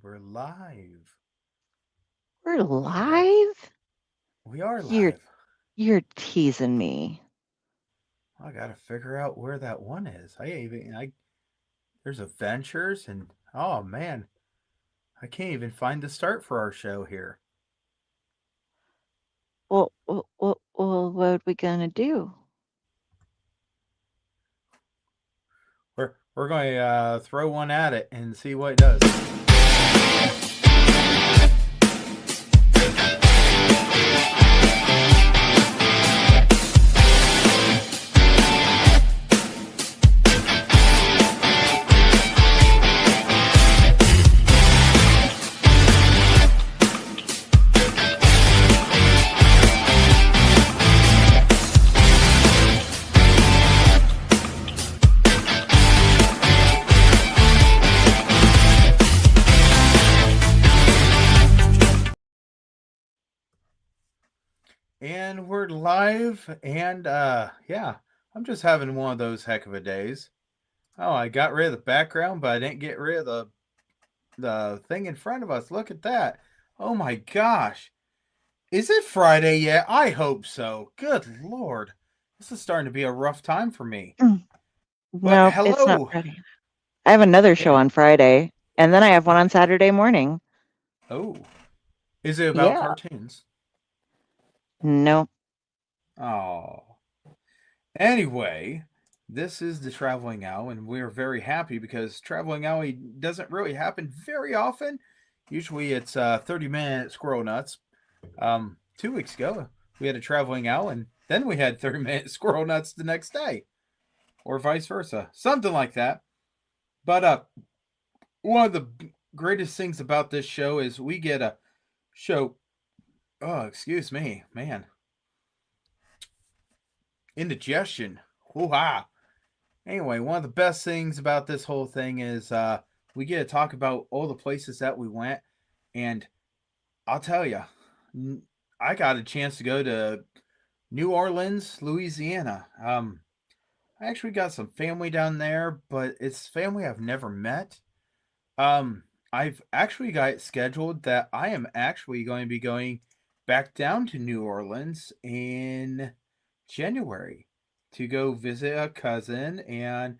we're live. We're Oh, that's live? we are You're live. you're teasing me. I gotta figure out where that one is. I there's adventures and oh man, I can't even find the start for our show here. Well, what we gonna do? We're going to throw one at it and see what it does. And we're live and yeah, I'm just having one of those heck of a days. Oh, I got rid of the background, but I didn't get rid of the thing in front of us. Look at that. Oh my gosh. Is it Friday yet? I hope so. Good lord. This is starting to be a rough time for me. Mm, But Nope, it's not hello. Friday. I have another show And on Friday, and then I have one on Saturday morning. oh, is it about Yeah. cartoons? No. Oh. Anyway, this is the Traveling Owl, and we're very happy because Traveling Owl doesn't really happen very often. Usually it's 30-minute squirrel nuts. 2 weeks ago, we had a Traveling Owl, and then we had 30-minute squirrel nuts the next day, or vice versa. Something like that. But one of the greatest things about this show is we get a show. Oh, excuse me, man. Indigestion. Hoo-ha. Anyway, one of the best things about this whole thing is we get to talk about all the places that we went. And I'll tell you, I got a chance to go to New Orleans, Louisiana. I actually got some family down there, but it's family I've never met. Um, I've actually got it scheduled that I am actually going to be going back down to New Orleans in January to go visit a cousin and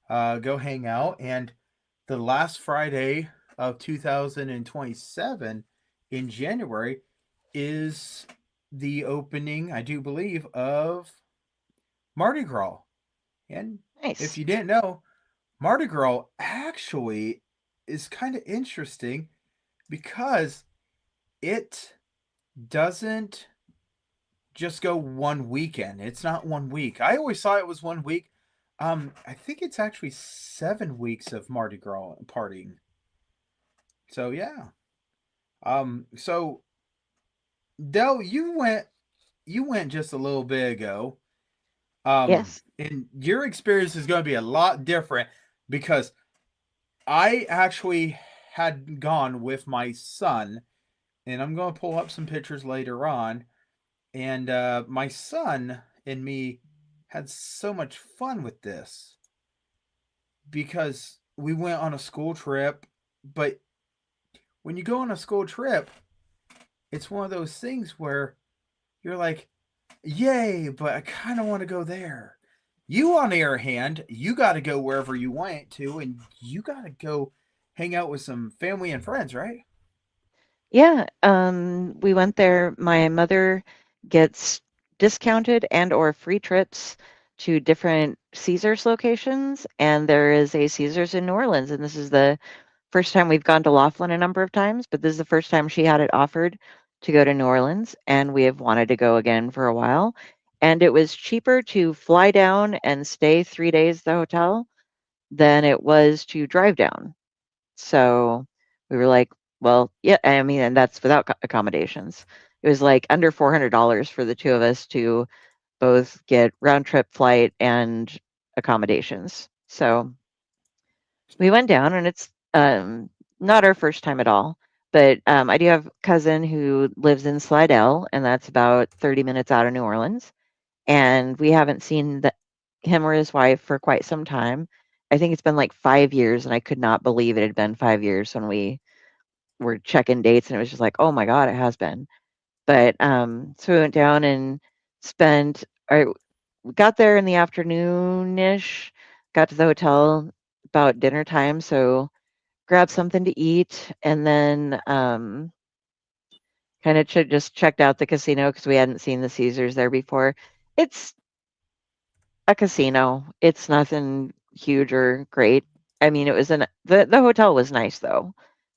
go hang out. And the last Friday of 2027 in January is the opening, I do believe, of Mardi Gras. And if Nice. you didn't know, Mardi Gras actually is kind of interesting because it doesn't just go one weekend. It's not 1 week. I always thought it was 1 week. I think it's actually 7 weeks of Mardi Gras partying. So yeah. So Dell, you went just a little bit ago. Yes. And your experience is going to be a lot different because I actually had gone with my son, and I'm going to pull up some pictures later on. And my son and me had so much fun with this because we went on a school trip. But when you go on a school trip, it's one of those things where you're like, yay, but I kind of want to go there. You, on the other hand, you got to go wherever you want to, and you got to go hang out with some family and friends, right? Yeah, we went there. My mother gets discounted and or free trips to different Caesars locations, and there is a Caesars in New Orleans, and this is the first time we've gone to Laughlin a number of times, but this is the first time she had it offered to go to New Orleans, and we have wanted to go again for a while. And it was cheaper to fly down and stay 3 days at the hotel than it was to drive down. So we were like, well, yeah, I mean, and that's without accommodations. It was like under $400 for the two of us to both get round trip flight and accommodations. So we went down, and it's not our first time at all. But I do have a cousin who lives in Slidell, and that's about 30 minutes out of New Orleans. And we haven't seen him or his wife for quite some time. I think it's been like 5 years, and I could not believe it had been 5 years when we were checking dates, and it was just like, oh my god, it has been. But so we went down and spent. Or we got there in the afternoon-ish. Got to the hotel about dinner time, so grabbed something to eat, and then kind of just checked out the casino because we hadn't seen the Caesars there before. It's a casino. It's nothing huge or great. I mean, it was the hotel was nice though.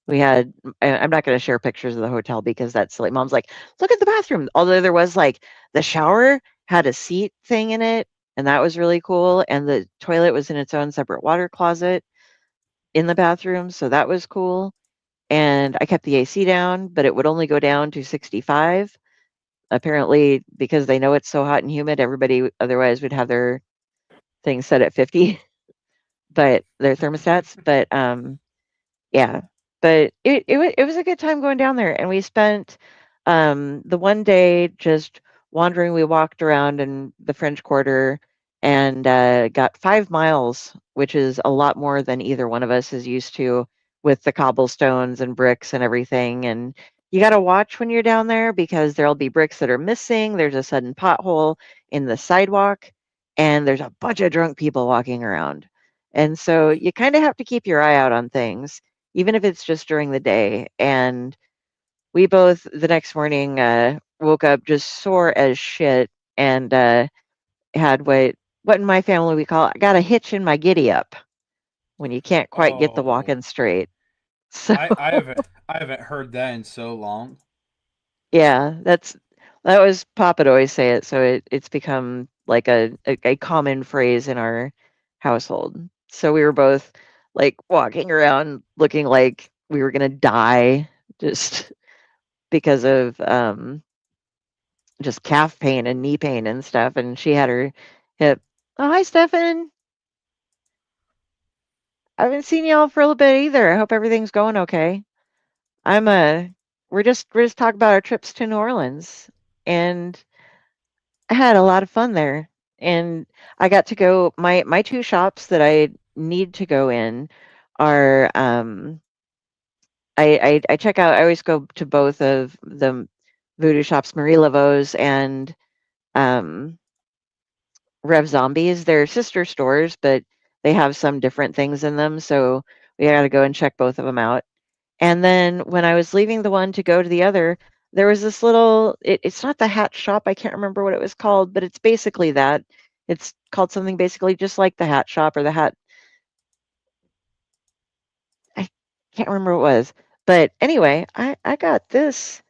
We had I'm not going to share pictures of the hotel because that's silly. Mom's like, look at the bathroom. Although there was like the shower had a seat thing in it, and that was really cool. And the toilet was in its own separate water closet in the bathroom, so that was cool. And I kept the AC down, but it would only go down to 65. Apparently, because they know it's so hot and humid, everybody otherwise would have their things set at 50, but their thermostats. But yeah, but it was a good time going down there, and we spent the one day just wandering. We walked around in the French Quarter and got 5 miles, which is a lot more than either one of us is used to with the cobblestones and bricks and everything. And you got to watch when you're down there because there'll be bricks that are missing. There's a sudden pothole in the sidewalk, and there's a bunch of drunk people walking around. And so you kind of have to keep your eye out on things even if it's just during the day. And we both the next morning woke up just sore as shit and had what in my family we call I got a hitch in my giddy up when you can't quite get the Oh, walking straight. So I haven't heard that in so long. yeah, that was Papa would always say it. So it's become like a common phrase in our household. So we were both like walking around looking like we were gonna die just because of just calf pain and knee pain and stuff. And she had her hip. Oh, hi, Stefan. I haven't seen y'all for a little bit either. I hope everything's going okay. I'm we're just talking about our trips to New Orleans, and I had a lot of fun there. And I got to go. My two shops that I need to go in are I check out. I always go to both of the voodoo shops, Marie Laveau's and um Rev Zombies. They're sister stores, but they have some different things in them. So we got to go and check both of them out. And then when I was leaving the one to go to the other, there was this it's not the hat shop. I can't remember what it was called, but it's basically that. It's called something basically just like the hat shop or the hat. I can't remember what it was. But anyway, I got this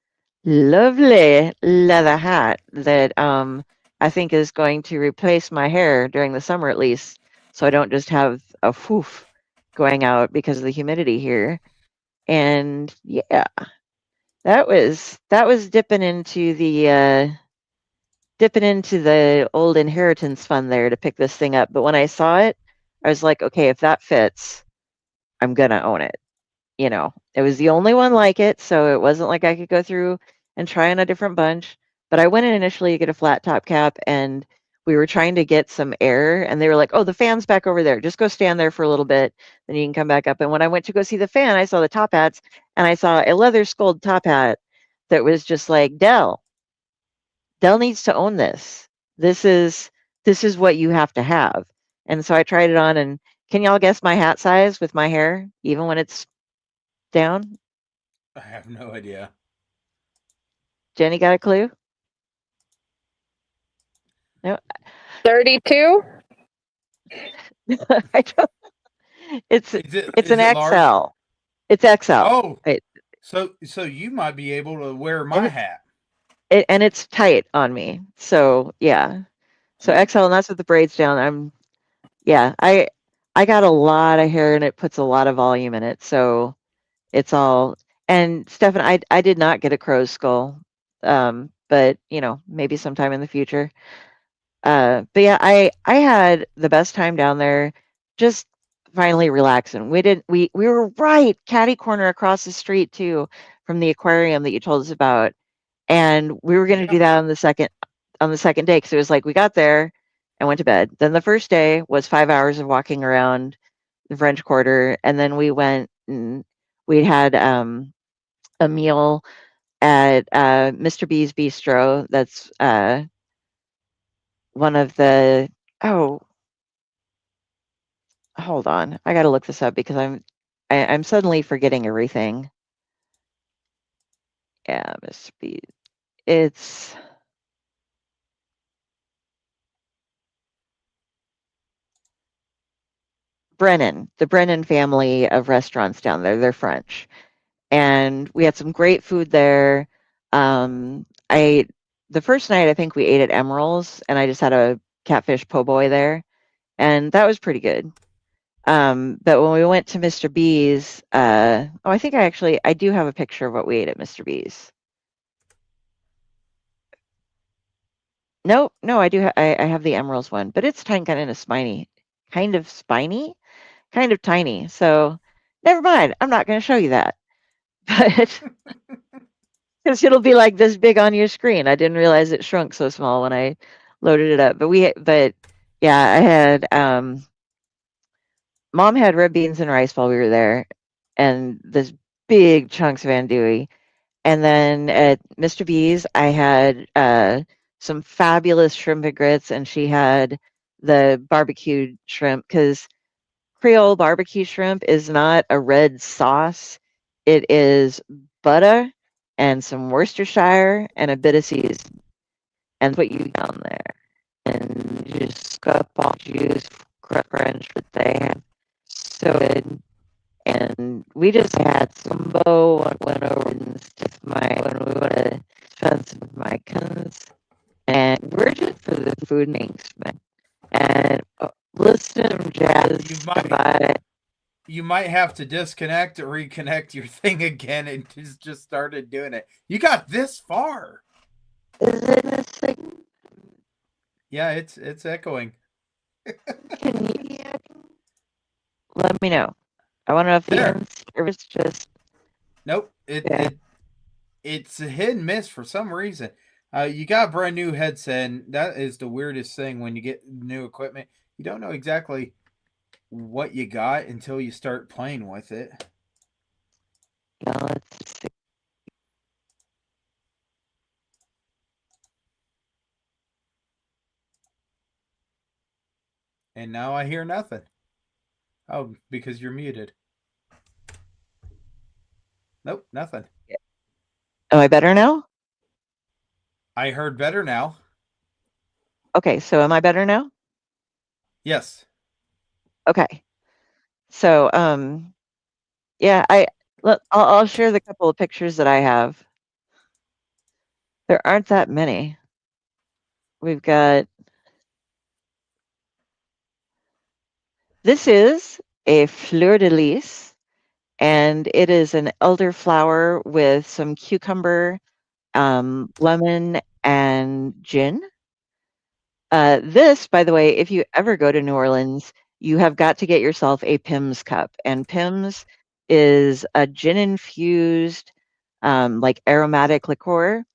lovely leather hat that I think is going to replace my hair during the summer at least, so I don't just have a whoof going out because of the humidity here. And yeah, that was dipping into the old inheritance fund there to pick this thing up. But when I saw it, I was like, okay, if that fits, I'm gonna own it. It was the only one like it, so it wasn't like I could go through and try on a different bunch. But I went in initially to get a flat top cap, and we were trying to get some air, and they were like, "Oh, the fan's back over there. Just go stand there for a little bit, then you can come back up." And when I went to go see the fan, I saw the top hats, and I saw a leather skulled top hat that was just like, Dell needs to own this. This is what you have to have." And so I tried it on, and can y'all guess my hat size with my hair, even when it's down? I have no idea. Jenny got a clue? No, 32? I don't. It's Is it it's an is it large? XL. It's XL. Oh, It, so you might be able to wear and my it, hat. and it's tight on me. So yeah. So XL, and that's with the braids down. Yeah. I got a lot of hair, and it puts a lot of volume in it. So it's all. And Stefan, I did not get a crow's skull, but maybe sometime in the future. But yeah, I had the best time down there, just finally relaxing. We were right catty corner across the street too from the aquarium that you told us about, and we were going to do Yep. that on the second day because it was like we got there and went to bed. Then the first day was 5 hours of walking around the French Quarter, and then we went and we had a meal at Mr. B's Bistro. That's one of the oh, hold on. I got to look this up because I'm suddenly forgetting everything. Yeah, Mr. B. It's Brennan, the Brennan family of restaurants down there. They're French. And we had some great food there. I the first night I think we ate at Emerald's and I just had a catfish po' boy there, and that was pretty good. But when we went to Mr. B's, oh, I think I do have a picture of what we ate at Mr. B's. No, no, I do. I have the Emerald's one, but it's tiny, kind of spiny, kind of spiny, kind of tiny. So never mind. I'm not going to show you that, but because it'll be like this big on your screen. I didn't realize it shrunk so small when I loaded it up. But yeah, I had mom had red beans and rice while we were there, and this big chunks of andouille. And then at Mr. B's, I had some fabulous shrimp and grits, and she had the barbecued shrimp because Creole barbecue shrimp is not a red sauce. It is butter and some Worcestershire and a bit of seasoning. And what you down there. And you just scup all juice, crunch, but they have so good. And we just had Sumbo and went over and stuff when we went to spend some of my cousins. And we're just for the food mix, man. And listen to jazz about it. You might have to disconnect or reconnect your thing again and just started doing it. You got this far. Is it missing? Yeah, it's echoing. Can you hear me? Let me know. I want to know if There. the service just. Nope. It's a hit and miss for some reason. You got a brand new headset, and that is the weirdest thing when you get new equipment. You don't know exactly what you got until you start playing with it. Yeah, let's see. And now I hear nothing. Oh, because you're muted. Nope, nothing. Am I better now? I heard better now. Okay, so am I better now? Yes. Okay. So, yeah, I'll share the couple of pictures that I have. There aren't that many. We've got. This is a fleur de lis, and it is an elderflower with some cucumber, lemon, and gin. This, by the way, if you ever go to New Orleans, you have got to get yourself a Pimm's cup. And Pimm's is a gin infused, like aromatic liqueur.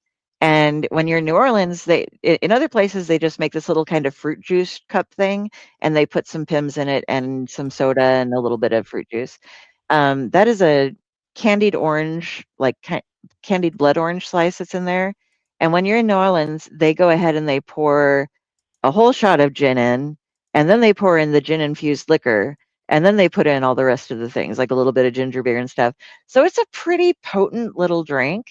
And when you're in New Orleans, in other places they just make this little kind of fruit juice cup thing, and they put some Pimm's in it and some soda and a little bit of fruit juice. That is a candied orange, like candied blood orange slice that's in there. And when you're in New Orleans, they go ahead and they pour a whole shot of gin in, and then they pour in the gin infused liquor, and then they put in all the rest of the things, like a little bit of ginger beer and stuff. So it's a pretty potent little drink,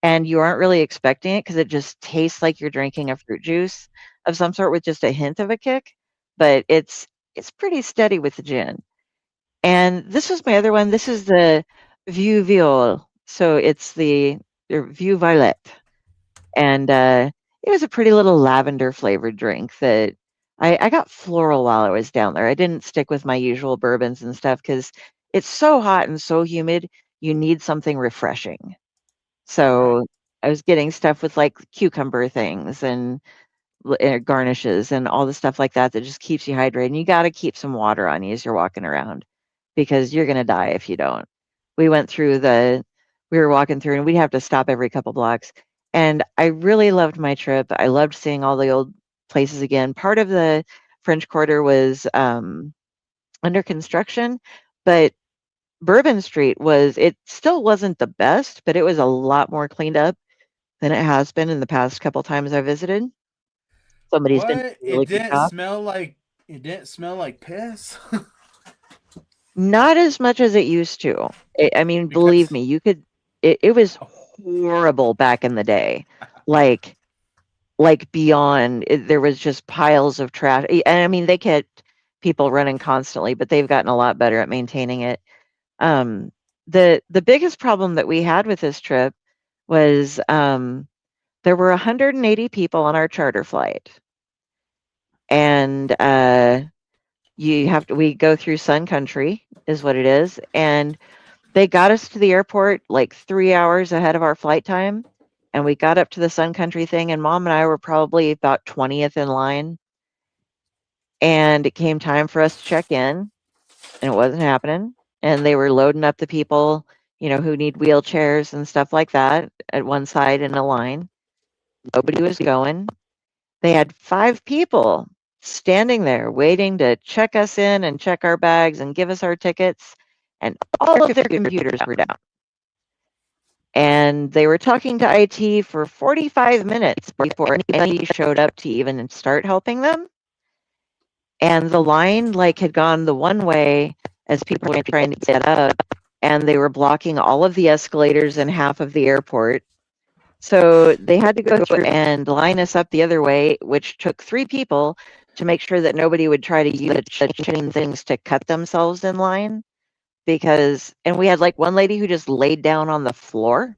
and you aren't really expecting it because it just tastes like you're drinking a fruit juice of some sort with just a hint of a kick. But it's pretty steady with the gin. And this was my other one. This is the Vieux Viol. So it's the Vieux Violet. And it was a pretty little lavender flavored drink that I got floral while I was down there. I didn't stick with my usual bourbons and stuff because it's so hot and so humid. You need something refreshing. So I was getting stuff with like cucumber things and garnishes and all the stuff like that that just keeps you hydrated. And you got to keep some water on you as you're walking around because you're going to die if you don't. We went through we were walking through and we'd have to stop every couple blocks. And I really loved my trip. I loved seeing all the old places again. Part of the French Quarter was under construction, but Bourbon Street it still wasn't the best, but it was a lot more cleaned up than it has been in the past couple times I visited. Somebody's been doing What? a really good job. It didn't smell like piss? Not as much as it used to. I mean, believe Because me, it was horrible back in the day. Like beyond, there was just piles of trash. And I mean, they kept people running constantly, but they've gotten a lot better at maintaining it. Um, the biggest problem that we had with this trip was there were 180 people on our charter flight, and we go through Sun Country is what it is, and they got us to the airport like 3 hours ahead of our flight time, and we got up to the Sun Country thing, and Mom and I were probably about 20th in line, and it came time for us to check in, and it wasn't happening, and they were loading up the people, who need wheelchairs and stuff like that at one side in a line. Nobody was going. They had 5 people standing there waiting to check us in and check our bags and give us our tickets, and all of their computers were down. And they were talking to IT for 45 minutes before anybody showed up to even start helping them. And the line had gone the one way as people were trying to get up, and they were blocking all of the escalators in half of the airport. So they had to go through and line us up the other way, which took 3 people to make sure that nobody would try to use the chain things to cut themselves in line. And we had one lady who just laid down on the floor.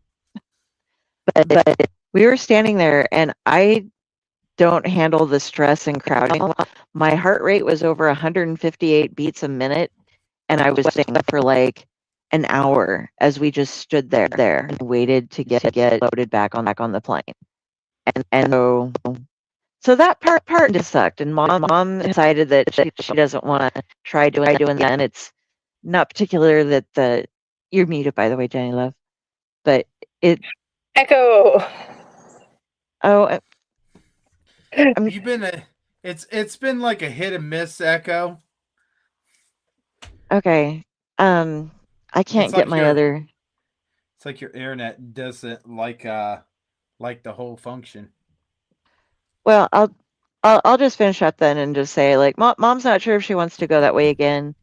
But we were standing there, and I don't handle the stress and crowding. My heart rate was over 158 beats a minute, and I was sitting for an hour as we just stood there and waited to get loaded back on the plane. And so that part just sucked. And mom decided that she doesn't want to try doing that. And it's not particular that you're muted, by the way, Jenny Love. But Echo. you've been it's been like a hit and miss, Echo. Okay. I can't get my other. It's like your internet doesn't like the whole function. Well, I'll just finish up then and just say mom's not sure if she wants to go that way again,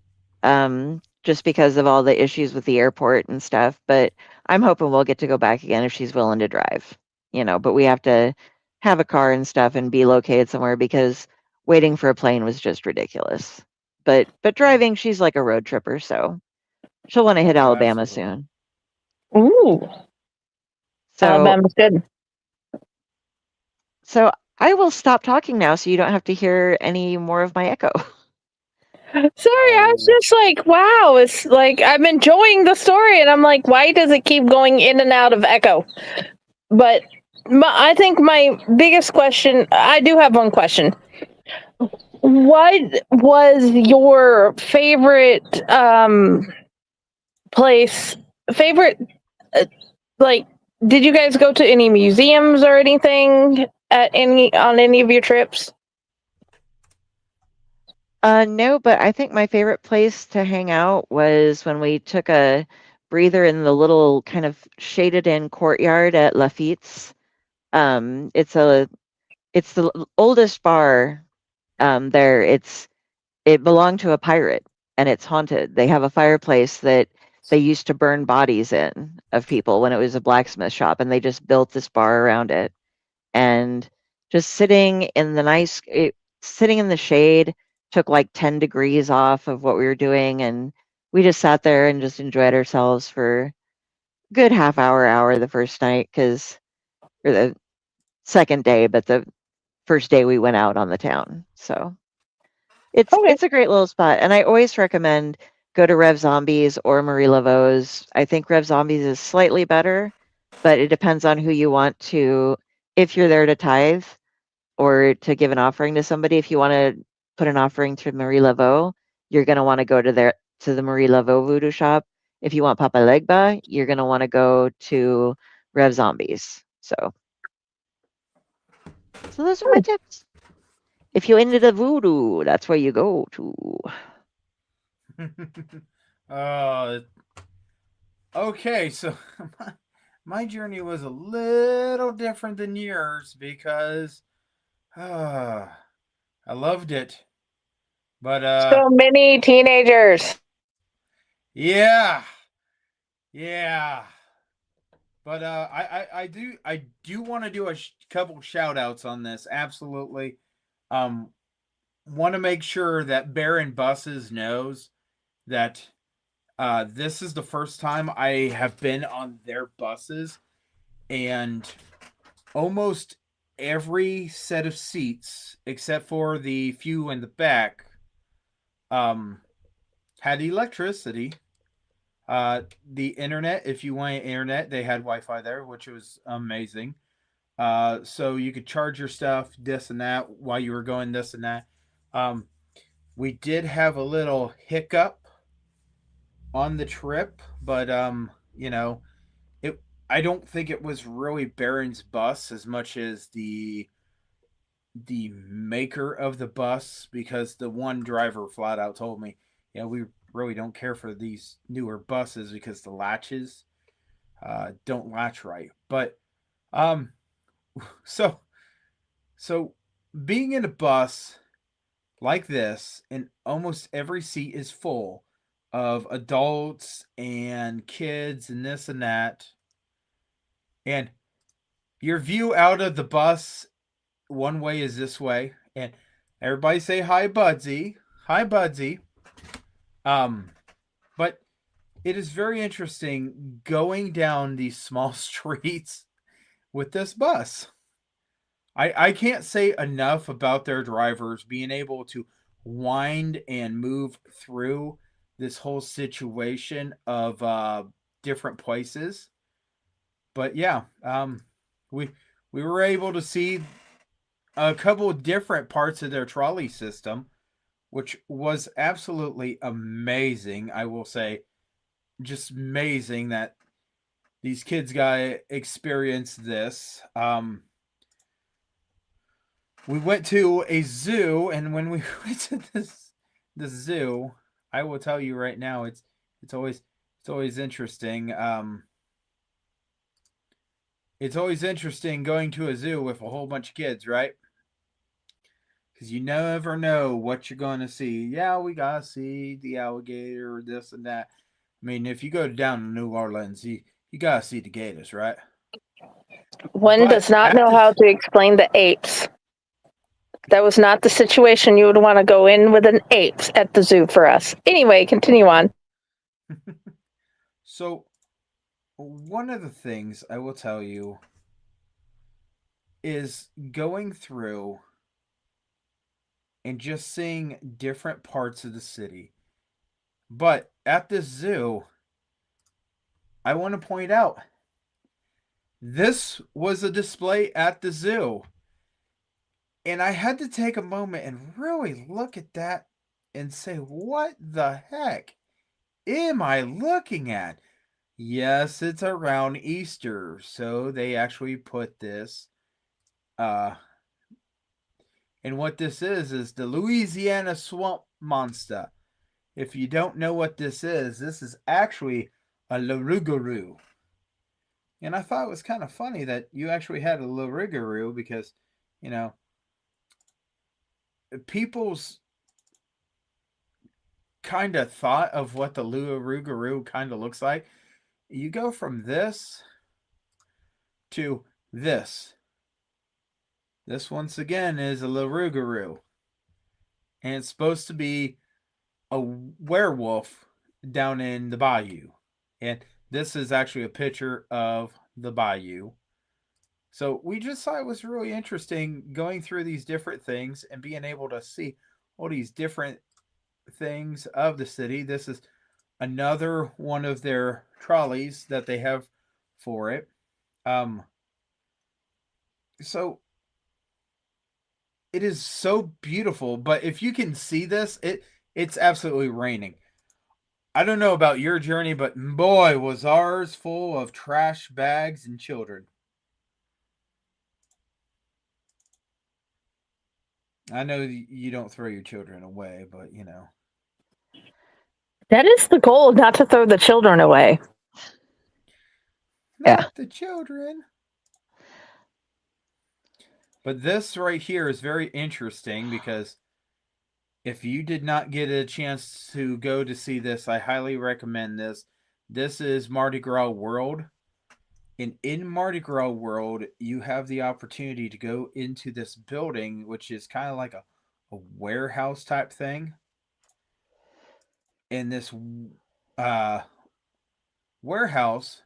just because of all the issues with the airport and stuff. But I'm hoping we'll get to go back again if she's willing to drive. But we have to have a car and stuff and be located somewhere because waiting for a plane was just ridiculous. But driving, she's like a road tripper, so she'll want to hit Alabama soon. Ooh. So Alabama's good. So I will stop talking now so you don't have to hear any more of my echo. Sorry, I was just like, wow, it's like I'm enjoying the story, and I'm like, why does it keep going in and out of echo? But I think my biggest question, I do have one question. What was your favorite place? Did you guys go to any museums or anything on any of your trips? No, but I think my favorite place to hang out was when we took a breather in the little kind of shaded in courtyard at Lafitte's. It's the oldest bar there. It belonged to a pirate, and it's haunted. They have a fireplace that they used to burn bodies in of people when it was a blacksmith shop, and they just built this bar around it. And just sitting in the shade took 10 degrees off of what we were doing, and we just sat there and just enjoyed ourselves for a good half hour the first night or the second day, but the first day we went out on the town. So it's a great little spot, and I always recommend go to Rev Zombies or Marie Laveau's. I think Rev Zombies is slightly better, but it depends on who you want to. If you're there to tithe or to give an offering to somebody, if you want to put an offering to Marie Laveau, you're going to want to go to the Marie Laveau voodoo shop. If you want Papa Legba, you're going to want to go to Rev Zombies. So those are my tips. If you're into the voodoo, that's where you go to. Uh, okay, so my journey was a little different than yours because I loved it. But So many teenagers. yeah, yeah. But I do want to do a couple shout outs on this. Absolutely. Um, want to make sure that Baron Buses knows that this is the first time I have been on their buses, and almost every set of seats, except for the few in the back, um, had electricity. The internet, if you wanted internet, they had Wi-Fi there, which was amazing. So you could charge your stuff, this and that, while you were going this and that. Um, we did have a little hiccup on the trip, but you know, it. I don't think it was really Baron's bus as much as the maker of the bus, because the one driver flat out told me, we really don't care for these newer buses because the latches don't latch right. But um, so so being in a bus like this, and almost every seat is full of adults and kids and this and that, and your view out of the bus one way is this way, and everybody say hi, Budsy. Hi, Budsy. Um, but it is very interesting going down these small streets with this bus. I can't say enough about their drivers being able to wind and move through this whole situation of different places. But yeah, we we were able to see a couple of different parts of their trolley system, which was absolutely amazing. I will say, just amazing that these kids got to experience this. We went to a zoo, and when we went to the zoo, I will tell you right now, it's always interesting. It's always interesting going to a zoo with a whole bunch of kids, right? Because you never know what you're going to see. Yeah, we got to see the alligator, this and that. I mean, if you go down to New Orleans, you got to see the gators, right? One But does not at know this, how to explain the apes. That was not the situation you would want to go in with an ape at the zoo for us. Anyway, continue on. so one of the things I will tell you is going through and just seeing different parts of the city. But at this zoo, I want to point out this was a display at the zoo. And I had to take a moment and really look at that and say, what the heck am I looking at? Yes, it's around Easter. So they actually put this. Uh, and what this is the Louisiana swamp monster. If you don't know what this is actually a Larugaroo. And I thought it was kind of funny that you actually had a Larugaroo because, you know, people's kind of thought of what the Larugaroo kind of looks like. You go from this to this. This, once again, is a Larugaroo. And it's supposed to be a werewolf down in the bayou. And this is actually a picture of the bayou. So we just thought it was really interesting going through these different things and being able to see all these different things of the city. This is another one of their trolleys that they have for it. Um, so it is so beautiful, but if you can see this, it's absolutely raining. I don't know about your journey, but boy, was ours full of trash bags and children. I know you don't throw your children away, but you know. That is the goal, not to throw the children away. Not the children. But this right here is very interesting because if you did not get a chance to go to see this, I highly recommend this. This is Mardi Gras World. And in Mardi Gras World, you have the opportunity to go into this building, which is kind of like a warehouse type thing. And this warehouse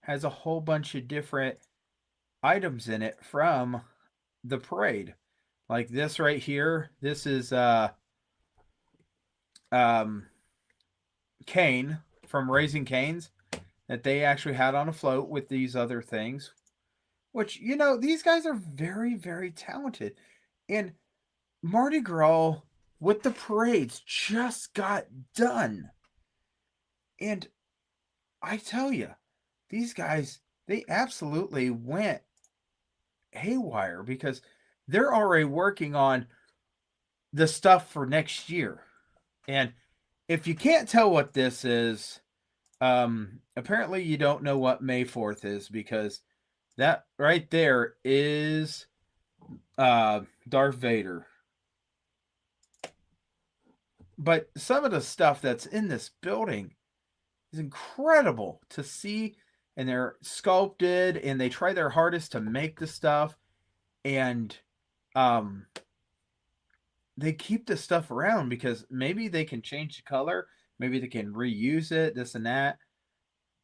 has a whole bunch of different items in it from the parade. Like this right here, this is cane from Raising Cane's that they actually had on a float with these other things, which, you know, these guys are very, very talented. And Mardi Gras with the parades just got done. And I tell you, these guys, they absolutely went haywire because they're already working on the stuff for next year. And if you can't tell what this is, apparently you don't know what May 4th is, because that right there is Darth Vader. But some of the stuff that's in this building is incredible to see, and they're sculpted and they try their hardest to make the stuff, and they keep this stuff around because maybe they can change the color, maybe they can reuse it, this and that.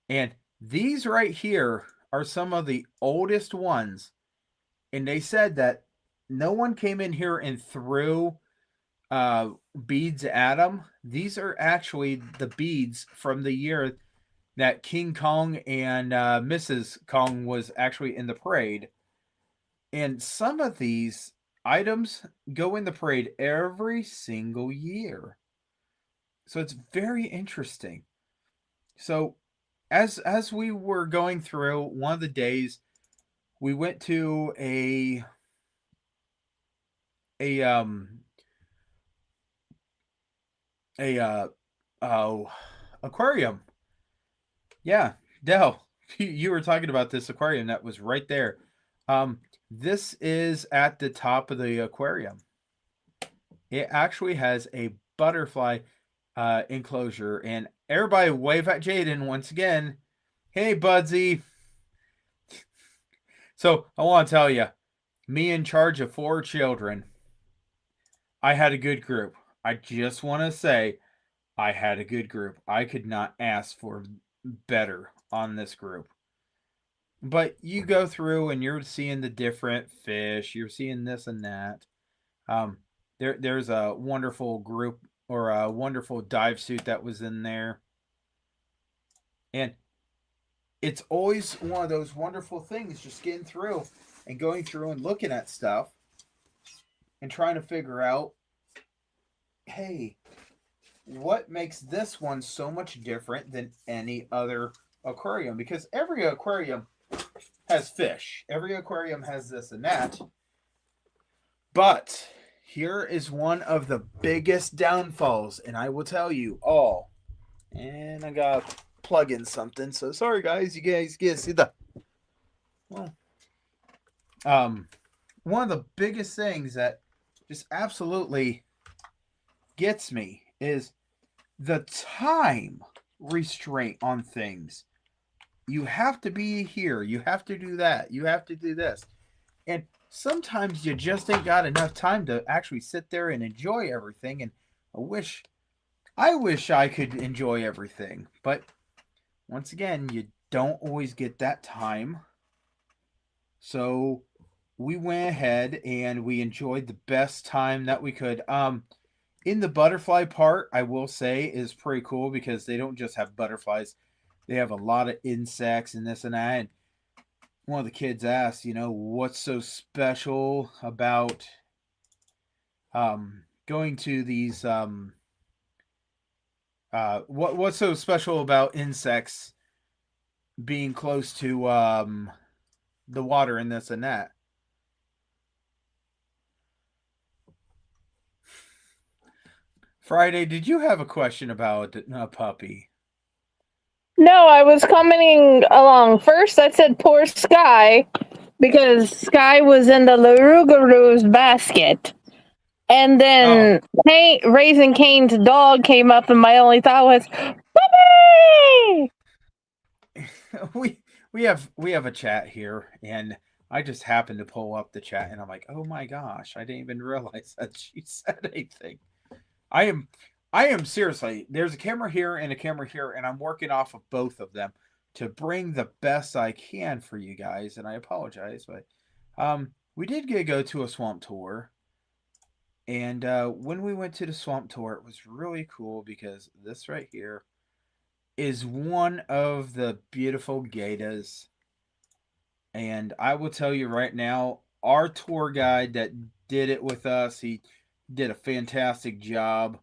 And these right here are some of the oldest ones, and they said that no one came in here and threw beads at them. These are actually the beads from the year that King Kong and Mrs. Kong was actually in the parade. And some of these items go in the parade every single year. So it's very interesting. So as we were going through one of the days, we went to a aquarium. Yeah, Dell, you were talking about this aquarium that was right there. This is at the top of the aquarium. It actually has a butterfly enclosure, and everybody wave at Jaden once again. Hey, Budsy. So I want to tell you, me in charge of 4 children, I had a good group. I just want to say I had a good group. I could not ask for better on this group. But you go through and you're seeing the different fish. You're seeing this and that. There's a wonderful group, or a wonderful dive suit that was in there. And it's always one of those wonderful things, just getting through and going through and looking at stuff and trying to figure out, hey, what makes this one so much different than any other aquarium? Because every aquarium has fish. Every aquarium has this and that. But here is one of the biggest downfalls, and I will tell you all. And I got to plug in something. So sorry, guys. You guys get to see the... Well, one of the biggest things that just absolutely gets me is the time restraint on things. You have to be here. You have to do that. You have to do this. And sometimes you just ain't got enough time to actually sit there and enjoy everything. And I wish I could enjoy everything. But once again, you don't always get that time. So we went ahead and we enjoyed the best time that we could. In the butterfly part, I will say, is pretty cool because they don't just have butterflies. They have a lot of insects and this and that. And one of the kids asked, what's so special about going to these what's so special about insects being close to the water and this and that? Friday, did you have a question about a puppy? No, I was commenting along. First, I said poor Sky because Sky was in the Larugaru's basket. And then Raising Cane's dog came up, and my only thought was, "Puppy!" we have a chat here, and I just happened to pull up the chat, and I'm like, oh my gosh, I didn't even realize that she said anything. I am seriously. There's a camera here and a camera here, and I'm working off of both of them to bring the best I can for you guys. And I apologize, but we did go to a swamp tour, and when we went to the swamp tour, it was really cool because this right here is one of the beautiful gators. And I will tell you right now, our tour guide that did it with us, he did a fantastic job.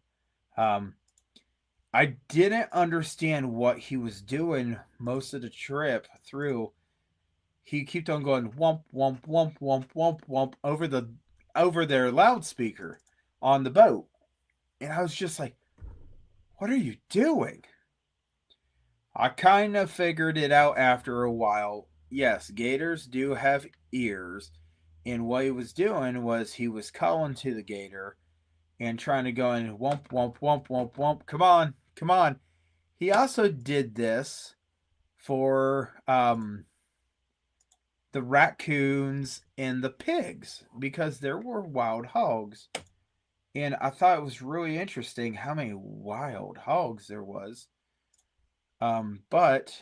I didn't understand what he was doing most of the trip through. He kept on going wump wump wump wump wump wump over their loudspeaker on the boat. And I was just like, what are you doing? I kind of figured it out after a while. Yes, gators do have ears. And what he was doing was he was calling to the gator and trying to go in wump, wump, wump, wump, wump. Come on, come on. He also did this for the raccoons and the pigs because there were wild hogs. And I thought it was really interesting how many wild hogs there was. But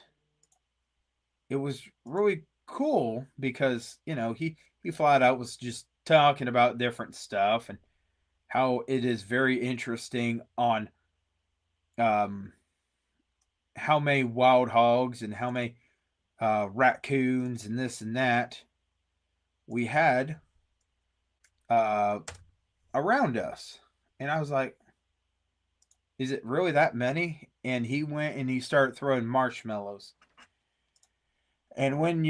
it was really cool because, he flat out was just talking about different stuff and how it is very interesting on how many wild hogs and how many raccoons and this and that we had around us. And I was like, is it really that many? And he went and he started throwing marshmallows. And when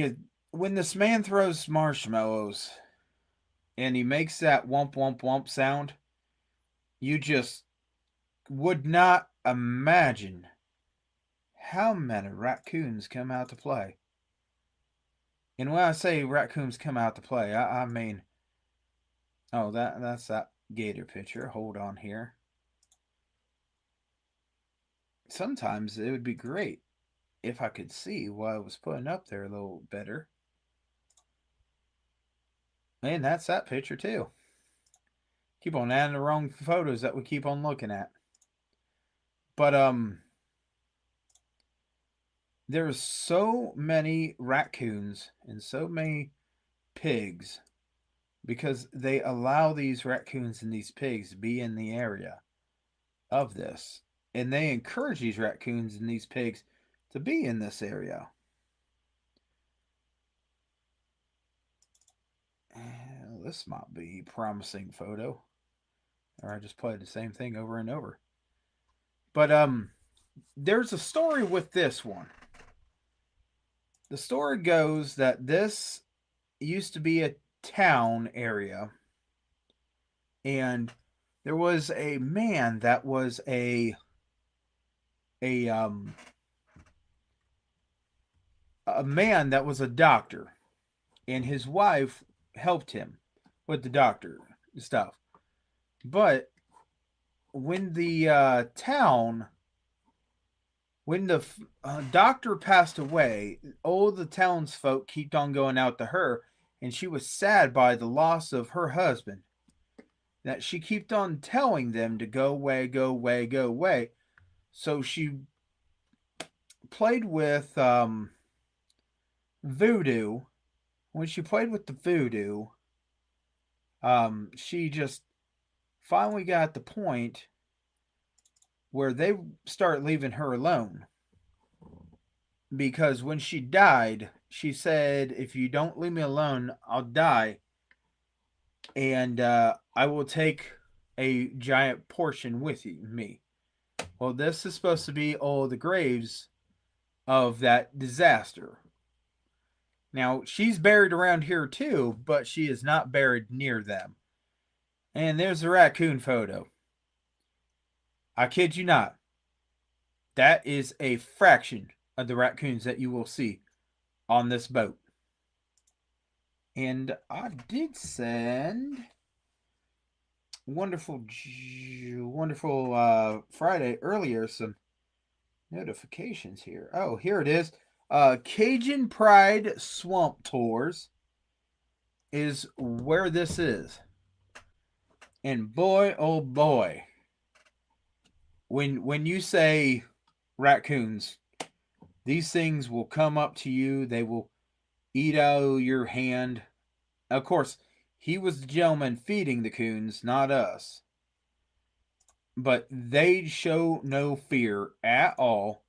this man throws marshmallows and he makes that wump wump wump sound, you just would not imagine how many raccoons come out to play. And when I say raccoons come out to play, I mean, oh, that's that gator picture. Hold on here. Sometimes it would be great if I could see what I was putting up there a little better. And that's that picture too. Keep on adding the wrong photos that we keep on looking at. But there's so many raccoons and so many pigs because they allow these raccoons and these pigs to be in the area of this. And they encourage these raccoons and these pigs to be in this area. This might be a promising photo. Or I just played the same thing over and over. But there's a story with this one. The story goes that this used to be a town area. And there was a man that was a man that was a doctor, and his wife helped him with the doctor stuff. But when the doctor passed away, all the townsfolk kept on going out to her, and she was sad by the loss of her husband. That she kept on telling them to go away, go away, go away. So she played with voodoo. When she played with the voodoo, she just finally got the point where they start leaving her alone. Because when she died, she said, if you don't leave me alone, I'll die. And I will take a giant portion with me. Well, this is supposed to be all the graves of that disaster. Now, she's buried around here too, but she is not buried near them. And there's the raccoon photo. I kid you not. That is a fraction of the raccoons that you will see on this boat. And I did send wonderful Friday earlier some notifications here. Oh, here it is. Cajun Pride Swamp Tours is where this is. And boy, oh boy, when you say raccoons, these things will come up to you. They will eat out of your hand. Of course, he was the gentleman feeding the coons, not us. But they show no fear at all.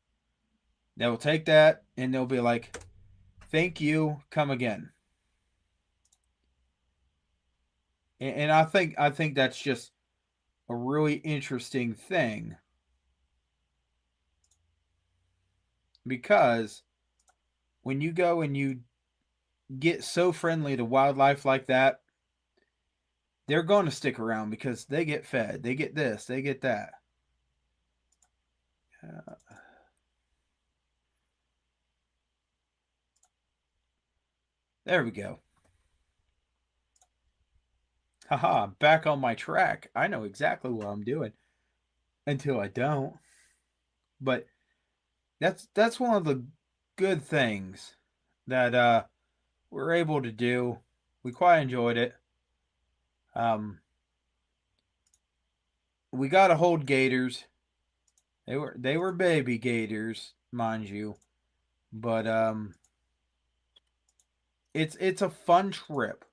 They'll take that and they'll be like, "Thank you, come again." And I think that's just a really interesting thing, because when you go and you get so friendly to wildlife like that, they're going to stick around because they get fed. They get this, they get that. There we go. Haha, back on my track. I know exactly what I'm doing until I don't. But that's one of the good things that we're able to do. We quite enjoyed it. We got to hold gators. They were baby gators, mind you. But it's a fun trip.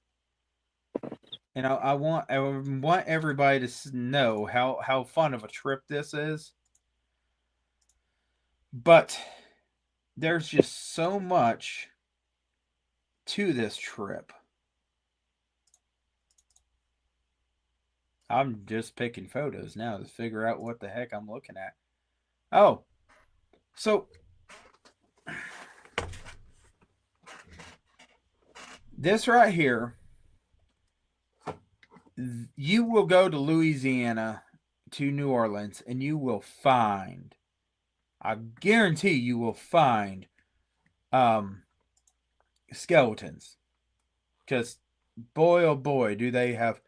And I want everybody to know how fun of a trip this is. But there's just so much to this trip. I'm just picking photos now to figure out what the heck I'm looking at. Oh, so this right here, you will go to Louisiana, to New Orleans, and you will find, I guarantee you will find skeletons. Because boy oh boy, do they have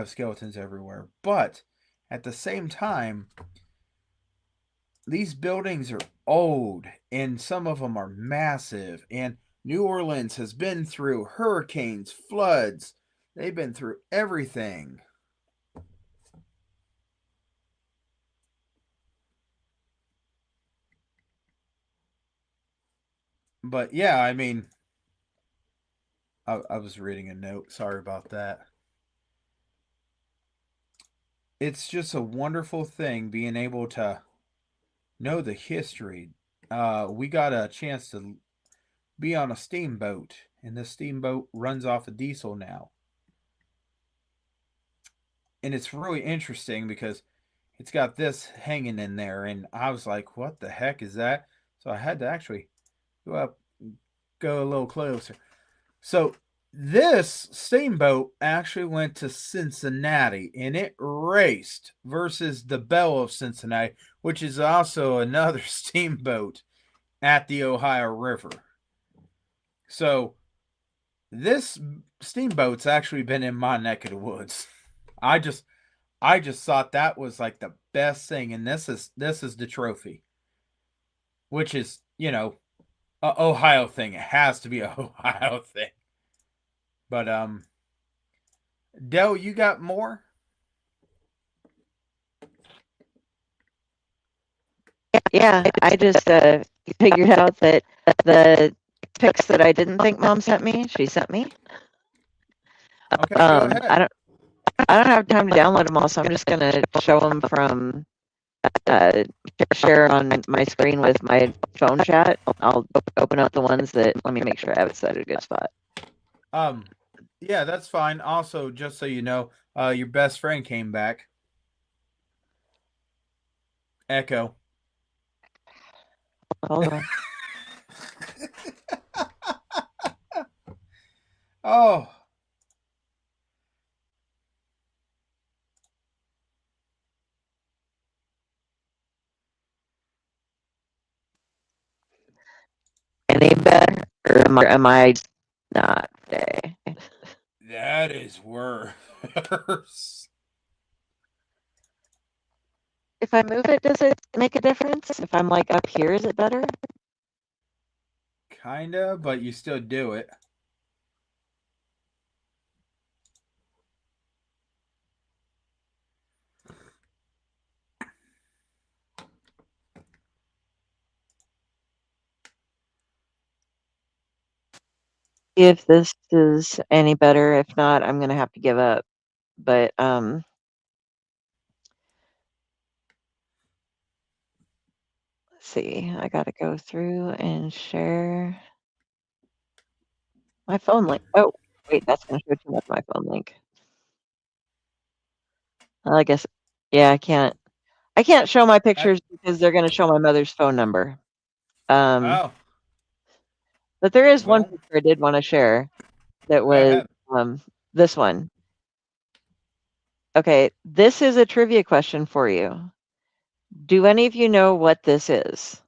skeletons everywhere. But at the same time, these buildings are old and some of them are massive, and New Orleans has been through hurricanes, floods. They've been through everything. But yeah, I mean, I was reading a note. Sorry about that. It's just a wonderful thing being able to know the history. We got a chance to be on a steamboat, and this steamboat runs off of diesel now. And it's really interesting because it's got this hanging in there, and I was like, what the heck is that? So I had to actually go a little closer. So this steamboat actually went to Cincinnati, and it raced versus the Belle of Cincinnati, which is also another steamboat at the Ohio River. So this steamboat's actually been in my neck of the woods. I just thought that was like the best thing, and this is the trophy, which is, you know, a Ohio thing. It has to be a Ohio thing. But Dell, you got more? Yeah, I just figured out that the pics that I didn't think Mom sent me, she sent me. Okay, go ahead. I don't have time to download them all, so I'm just gonna show them from share on my screen with my phone chat. I'll open up the ones that. Let me make sure I have it set at a good spot. Yeah, that's fine. Also, just so you know, your best friend came back. Echo. Hold on. Oh. any better, or am I not today? That is worse. If I move it, does it make a difference? If I'm like up here, is it better? Kinda, but you still do it. If this is any better, if not, I'm gonna have to give up. But let's see. I gotta go through and share my phone link. Oh, wait, that's gonna show too much my phone link. I guess, yeah, I can't show my pictures because they're gonna show my mother's phone number. Oh, But there is one well, picture I did want to share that go was ahead. this one. Okay, this is a trivia question for you. Do any of you know what this is?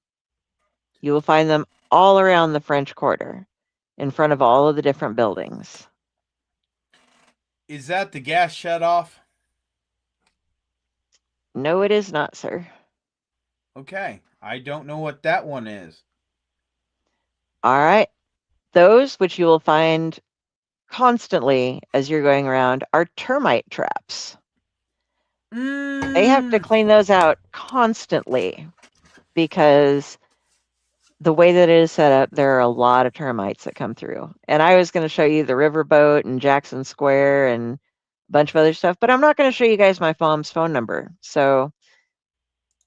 You will find them all around the French Quarter, in front of all of the different buildings. Is that the gas shut off? No, it is not, sir. Okay, I don't know what that one is. All right. Those which you will find constantly as you're going around are termite traps. They have to clean those out constantly because the way that it is set up, there are a lot of termites that come through. And I was going to show you the riverboat and Jackson Square and a bunch of other stuff, but I'm not going to show you guys my mom's phone number. So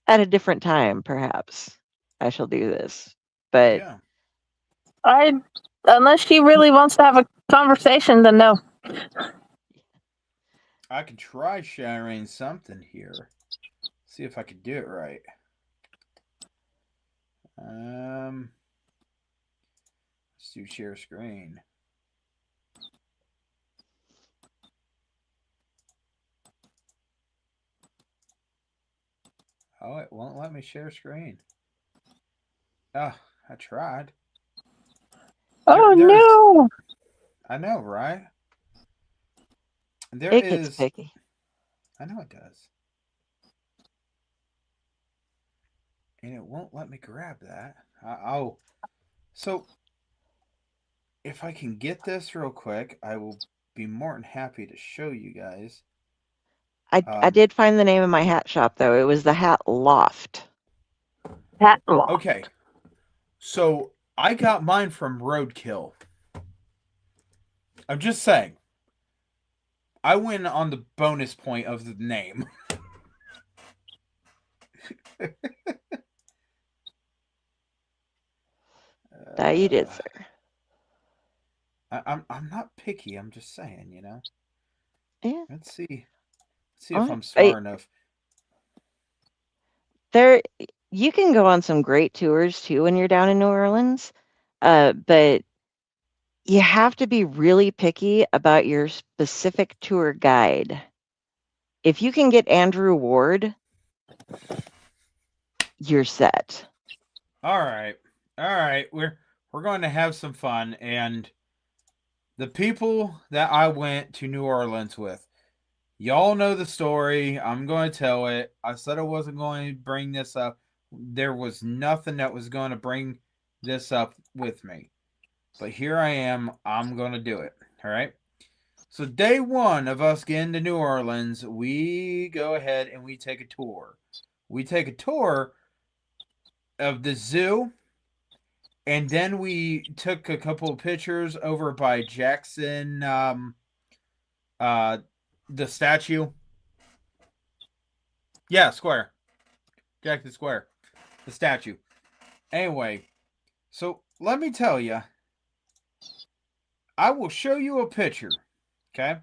at a different time, perhaps I shall do this. But Yeah, Unless she really wants to have a conversation, then no. I could try sharing something here. See if I could do it right. Let's do share screen. Oh, it won't let me share screen. Oh, I tried. Oh There's, no! I know, right? There it gets is. picky. I know it does. And it won't let me grab that. Oh, so if I can get this real quick, I will be more than happy to show you guys. I did find the name of my hat shop, though. It was the Hat Loft. Hat loft. Okay, so I got mine from Roadkill. I'm just saying. I win on the bonus point of the name. That you did, sir. I'm not picky. I'm just saying, you know. Yeah. Let's see if Alright. I'm smart enough. There, you can go on some great tours too when you're down in New Orleans, but you have to be really picky about your specific tour guide. If you can get Andrew Ward, you're set. All right. We're going to have some fun, and the people that I went to New Orleans with, y'all know the story. I'm going to tell it. I said I wasn't going to bring this up. There was nothing that was going to bring this up with me. But here I am. I'm going to do it. All right. So, day one of us getting to New Orleans, we go ahead and we take a tour. We take a tour of the zoo, and then we took a couple of pictures over by Jackson, the statue. Yeah, Square. Jackson Square. The statue. Anyway, so let me tell you, I will show you a picture. Okay?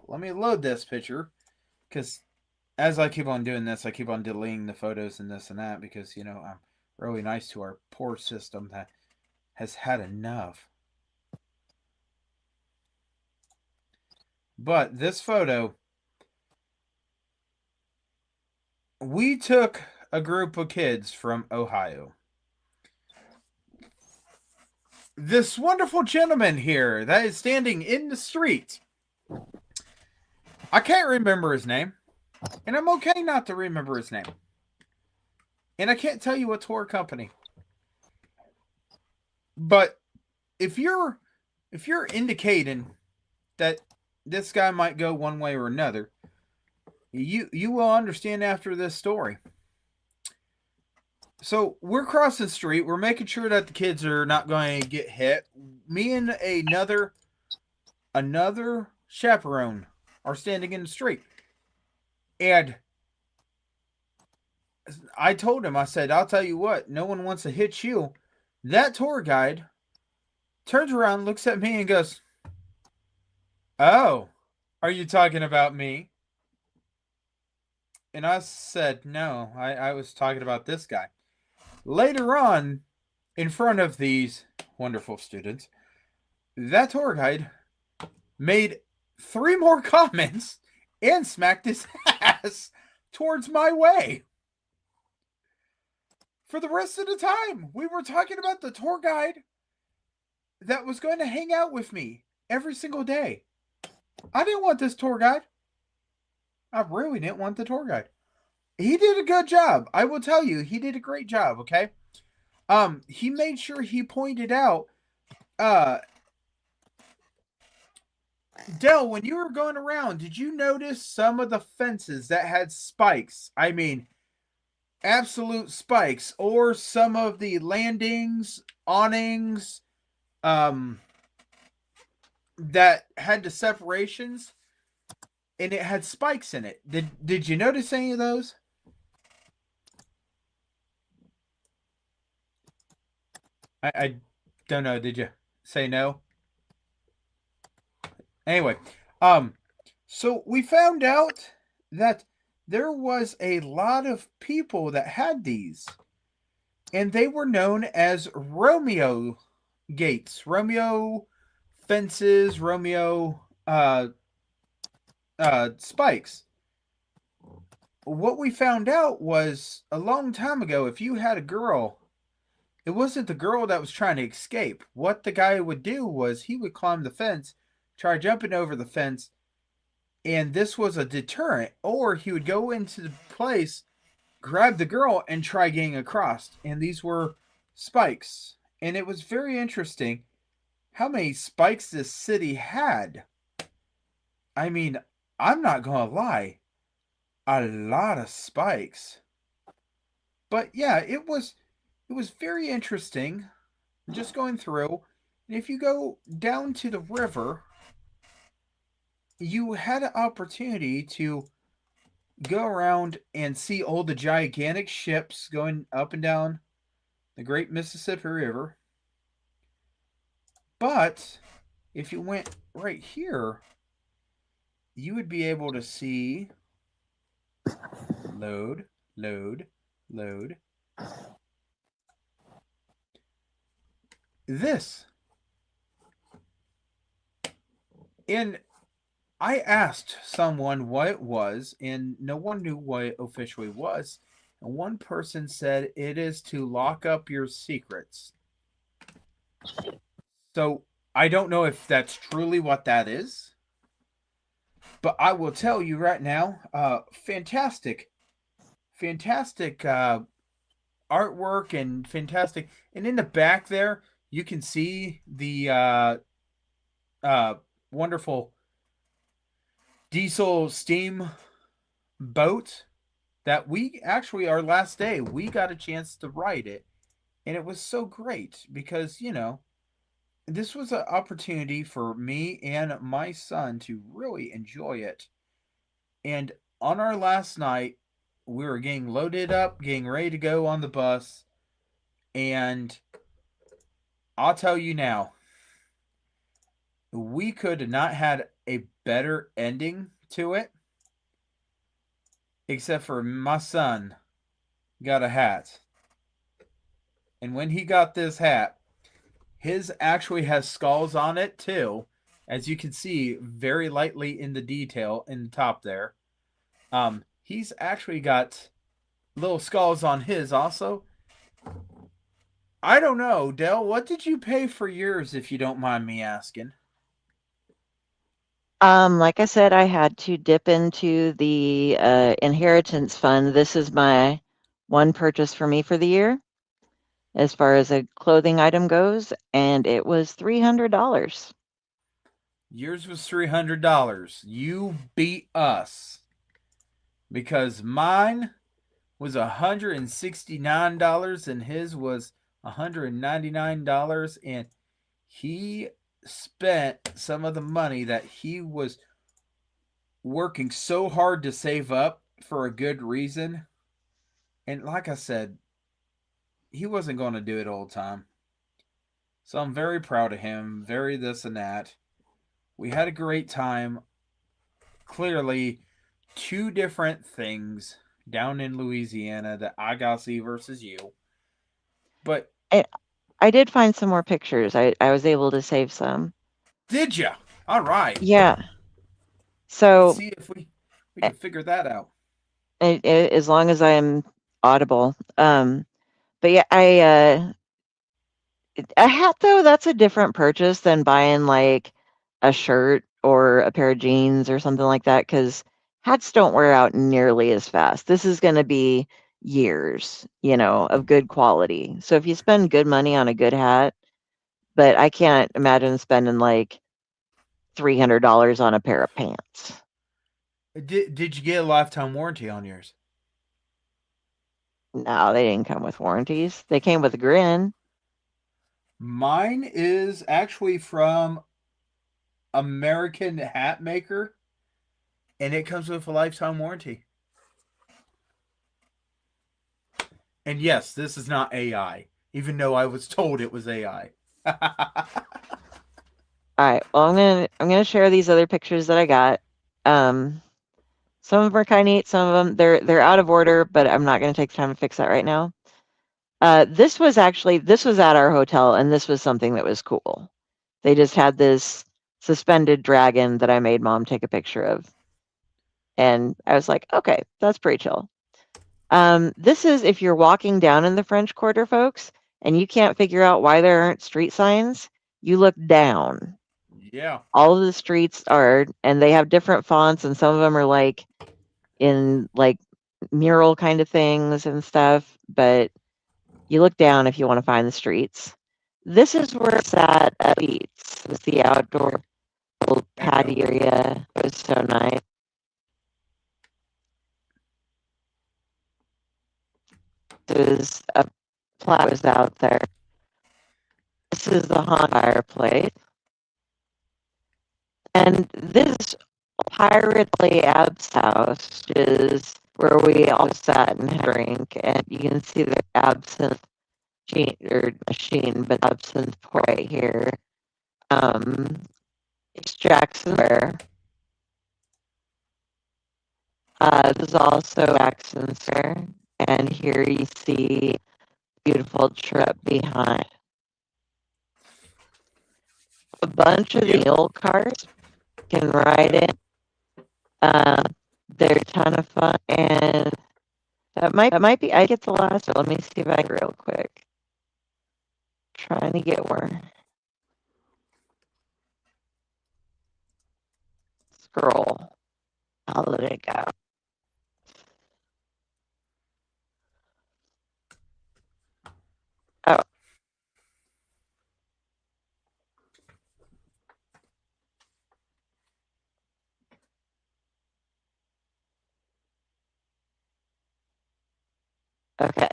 Let me load this picture, because as I keep on doing this, I keep on deleting the photos and this and that, because, you know, I'm really nice to our poor system that has had enough. But this photo, we took a group of kids from Ohio. This wonderful gentleman here that is standing in the street. I can't remember his name, and I'm okay not to remember his name. And I can't tell you what tour company. But if you're indicating that this guy might go one way or another, you will understand after this story. So we're crossing the street. We're making sure that the kids are not going to get hit. Me and another chaperone are standing in the street. And I told him, I said, I'll tell you what, no one wants to hit you. That tour guide turns around, looks at me, and goes, "Oh, are you talking about me?" And I said, "No, I was talking about this guy." Later on, in front of these wonderful students, that tour guide made 3 more comments and smacked his ass towards my way. For the rest of the time, we were talking about the tour guide that was going to hang out with me every single day. I didn't want this tour guide. I really didn't want the tour guide. He did a good job. I will tell you, he did a great job, okay? He made sure he pointed out, Del, when you were going around, did you notice some of the fences that had spikes? I mean, absolute spikes. Or some of the landings, awnings, that had the separations, and it had spikes in it. Did you notice any of those? I don't know. Did you say no? Anyway, so we found out that there was a lot of people that had these, and they were known as Romeo gates, Romeo fences, Romeo spikes. What we found out was a long time ago, if you had a girl, it wasn't the girl that was trying to escape. What the guy would do was he would climb the fence, try jumping over the fence, and this was a deterrent. Or he would go into the place, grab the girl, and try getting across. And these were spikes. And it was very interesting how many spikes this city had. I mean, I'm not going to lie. A lot of spikes. But yeah, it was very interesting just going through. And if you go down to the river, you had an opportunity to go around and see all the gigantic ships going up and down the Great Mississippi River. But if you went right here, you would be able to see load. This. And I asked someone what it was, and no one knew what it officially was. And one person said it is to lock up your secrets. So I don't know if that's truly what that is. But I will tell you right now, fantastic artwork and fantastic. And in the back there, you can see the wonderful diesel steam boat that we actually, our last day, we got a chance to ride it. And it was so great because, you know, this was an opportunity for me and my son to really enjoy it. And on our last night, we were getting loaded up, getting ready to go on the bus. And I'll tell you now, we could have not had a better ending to it. Except for my son got a hat. And when he got this hat, his actually has skulls on it too. As you can see very lightly in the detail in the top there. He's actually got little skulls on his also. I don't know, Dell. What did you pay for yours, if you don't mind me asking? Like I said, I had to dip into the inheritance fund. This is my one purchase for me for the year, as far as a clothing item goes, and it was $300. Yours was $300. You beat us because mine was $169 and his was $199, and he spent some of the money that he was working so hard to save up for a good reason. And like I said, he wasn't going to do it all the time. So I'm very proud of him, very this and that. We had a great time. Clearly, two different things down in Louisiana that I got to see versus you. But I did find some more pictures. I was able to save some. did ya? All right. Yeah. Let's So see if we can figure that out. as long as I am audible. But yeah, a hat though, that's a different purchase than buying like a shirt or a pair of jeans or something like that, because hats don't wear out nearly as fast. This is going to be years, of good quality. So if you spend good money on a good hat, but I can't imagine spending like $300 on a pair of pants. Did you get a lifetime warranty on yours? No, they didn't come with warranties. They came with a grin. Mine is actually from American Hat Maker, and it comes with a lifetime warranty. And yes, this is not AI, even though I was told it was AI. All right. Well, I'm gonna share these other pictures that I got. Some of them are kind of neat. Some of them they're out of order, but I'm not gonna take the time to fix that right now. This was at our hotel, and this was something that was cool. They just had this suspended dragon that I made mom take a picture of, and I was like, okay, that's pretty chill. This is if you're walking down in the French Quarter, folks, and you can't figure out why there aren't street signs, you look down. Yeah. All of the streets are, and they have different fonts, and some of them are like in like mural kind of things and stuff, but you look down if you want to find the streets. This is where it's at Beats. It's the outdoor little patio area. It was so nice. There's a plaza out there. This is the haunt fireplace. And this Pirate Lay Ab's house is where we all sat and had a drink, and you can see the absinthe machine, but absinthe pour right here. It's Jackson Square. There's also Jackson Square, and here you see beautiful trip behind. A bunch of the old cars can ride it. They're a ton of fun, and that might be. I get the last one. Let me see if I can real quick. Trying to get where. Scroll. How did it go? Oh. Okay.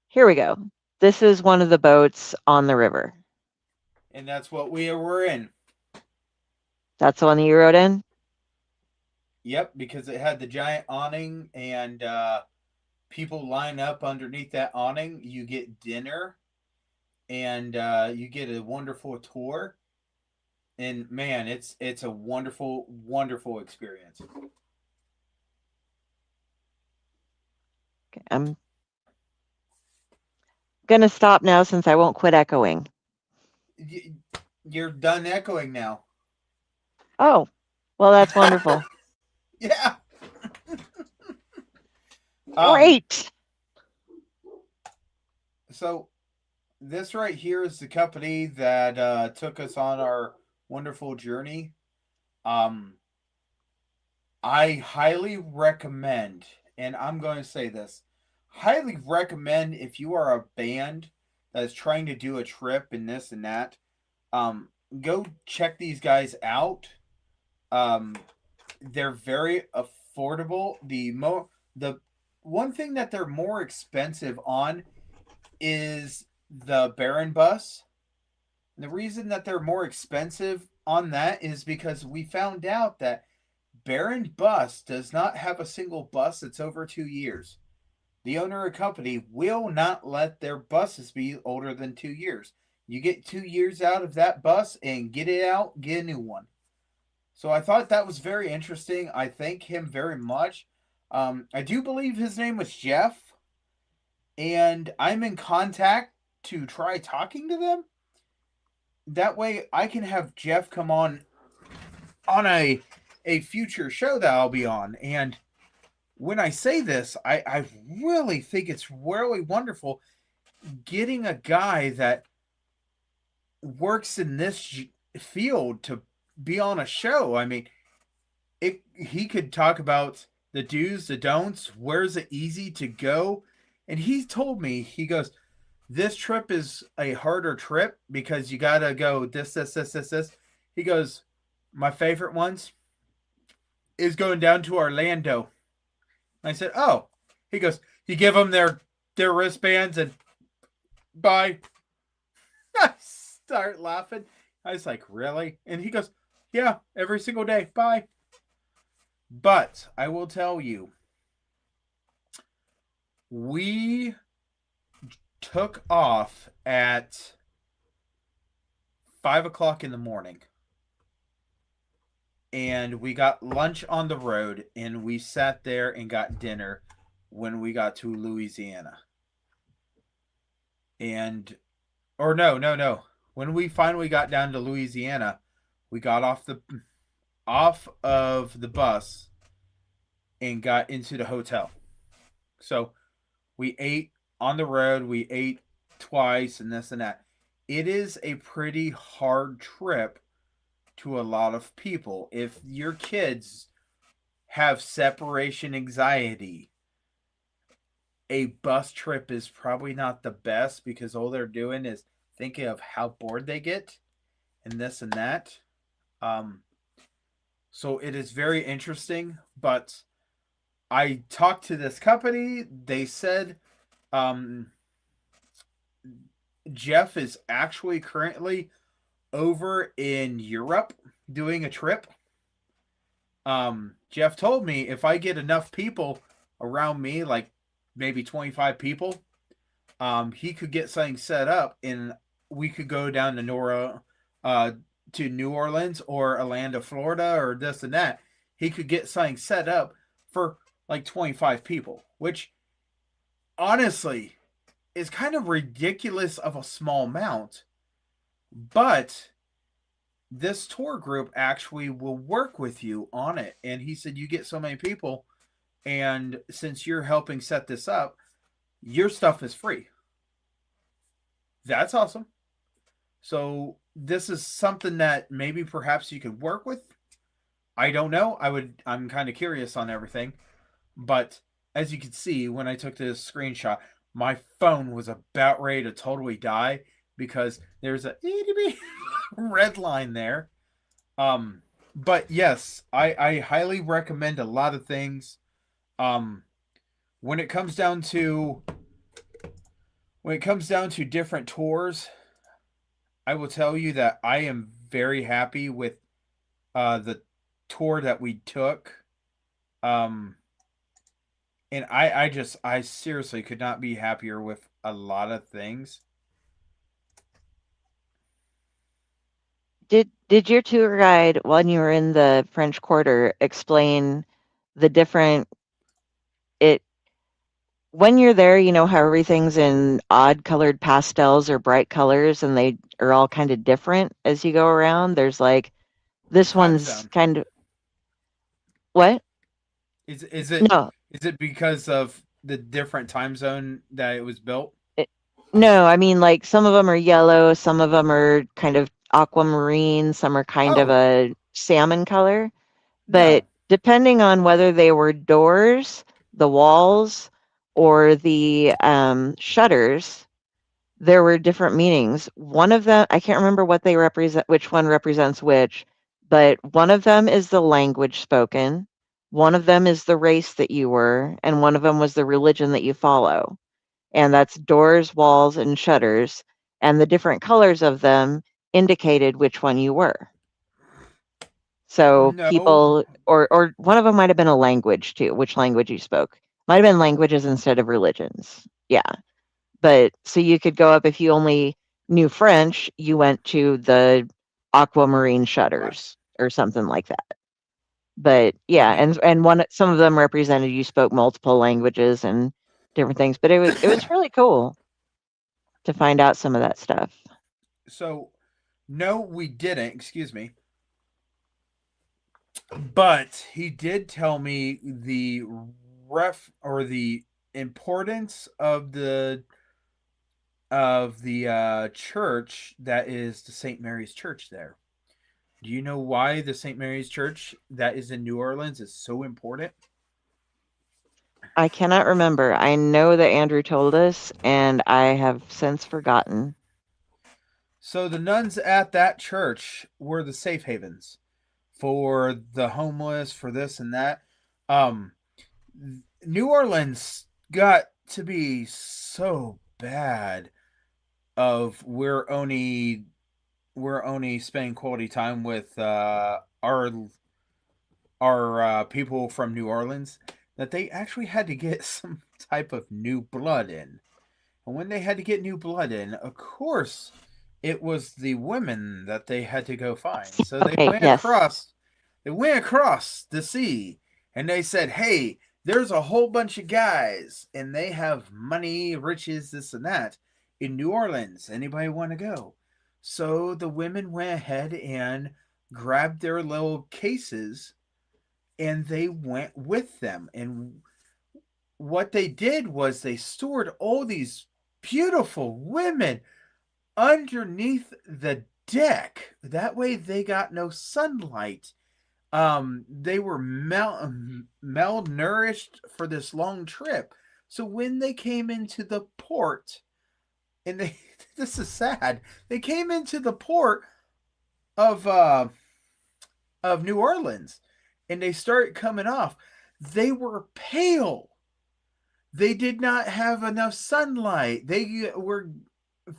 Here we go. This is one of the boats on the river. And that's what we were in. That's the one that you rode in? Yep, because it had the giant awning, and people line up underneath that awning. You get dinner, and you get a wonderful tour. And man, it's a wonderful, wonderful experience. Okay, I'm gonna stop now since I won't quit echoing. You're done echoing now. Oh, well, that's wonderful. Yeah. Um. Great. So this right here is the company that took us on our wonderful journey. Um. I highly recommend, and I'm going to say this, highly recommend if you are a band that is trying to do a trip and this and that, um, go check these guys out. Um, they're very affordable. The one thing that they're more expensive on is the Baron bus. And the reason that they're more expensive on that is because we found out that Baron Bus does not have a single bus that's over 2 years. The owner of the company will not let their buses be older than 2 years. You get 2 years out of that bus and get it out, get a new one. So I thought that was very interesting. I thank him very much. I do believe his name was Jeff, and I'm in contact to try talking to them. That way I can have Jeff come on a future show that I'll be on. And when I say this, I really think it's really wonderful getting a guy that works in this field to be on a show. I mean, he could talk about the do's, the don'ts, where's it easy to go. And he told me, he goes, this trip is a harder trip because you got to go this. He goes, my favorite ones is going down to Orlando. I said, oh. He goes, you give them their wristbands and bye. I start laughing. I was like, really? And he goes, yeah, every single day. Bye. But I will tell you, we took off at 5 o'clock in the morning. And we got lunch on the road, and we sat there and got dinner when we got to Louisiana. And, or no. When we finally got down to Louisiana, we got off of the bus and got into the hotel. So we ate on the road, we ate twice and this and that. It is a pretty hard trip to a lot of people. If your kids have separation anxiety, a bus trip is probably not the best because all they're doing is thinking of how bored they get and this and that. So it is very interesting, but I talked to this company. They said Jeff is actually currently over in Europe doing a trip. Jeff told me if I get enough people around me, like maybe 25 people, he could get something set up and we could go down to New Orleans or Orlando, Florida, or this and that. He could get something set up for like 25 people, which honestly is kind of ridiculous of a small amount. But this tour group actually will work with you on it. And he said, you get so many people, and since you're helping set this up, your stuff is free. That's awesome. So this is something that maybe perhaps you could work with. I don't know. I'm kind of curious on everything. But as you can see, when I took this screenshot, my phone was about ready to totally die because there's a red line there. But yes, I highly recommend a lot of things. When it comes down to different tours, I will tell you that I am very happy with the tour that we took. And I seriously could not be happier with a lot of things. Did your tour guide, when you were in the French Quarter, explain the different it when you're there, you know how everything's in odd colored pastels or bright colors and they are all kind of different as you go around? There's like this Time one's zone. kind of what? Is it No, because of the different time zone that it was built? it, no, I mean, like some of them are yellow, some of them are kind of aquamarine, some are kind of Oh, a salmon color. But no. depending on whether they were doors, the walls, or the shutters, there were different meanings. One of them, I can't remember what they represent, which one represents which, but one of them is the language spoken, one of them is the race that you were, and one of them was the religion that you follow. And that's doors, walls, and shutters. And the different colors of them indicated which one you were. So No. people, or one of them might have been a language too, which language you spoke. Might have been languages instead of religions. Yeah. But so you could go up if you only knew French, you went to the aquamarine Right. shutters or something like that. But yeah, Okay. and one some of them represented you spoke multiple languages and different things. But it was really cool to find out some of that stuff. So, no, we didn't. Excuse me. But he did tell me the the importance of the church that is the St. Mary's Church there. Do you know why the St. Mary's Church that is in New Orleans is so important? I cannot remember. I know that Andrew told us, and I have since forgotten. So the nuns at that church were the safe havens for the homeless, for this and that. Um, New Orleans got to be so bad of we're only spending quality time with our people from New Orleans that they actually had to get some type of new blood in. And when they had to get new blood in, of course, it was the women that they had to go find. So they Okay, went yes. across the sea and they said, "Hey, there's a whole bunch of guys and they have money, riches, this and that in New Orleans. Anybody want to go?" So the women went ahead and grabbed their little cases and they went with them. And what they did was they stored all these beautiful women underneath the deck. That way they got no sunlight. They were malnourished for this long trip. So when they came into the port, and they this is sad, they came into the port of uh of New Orleans, and they started coming off. They were pale. They did not have enough sunlight. They were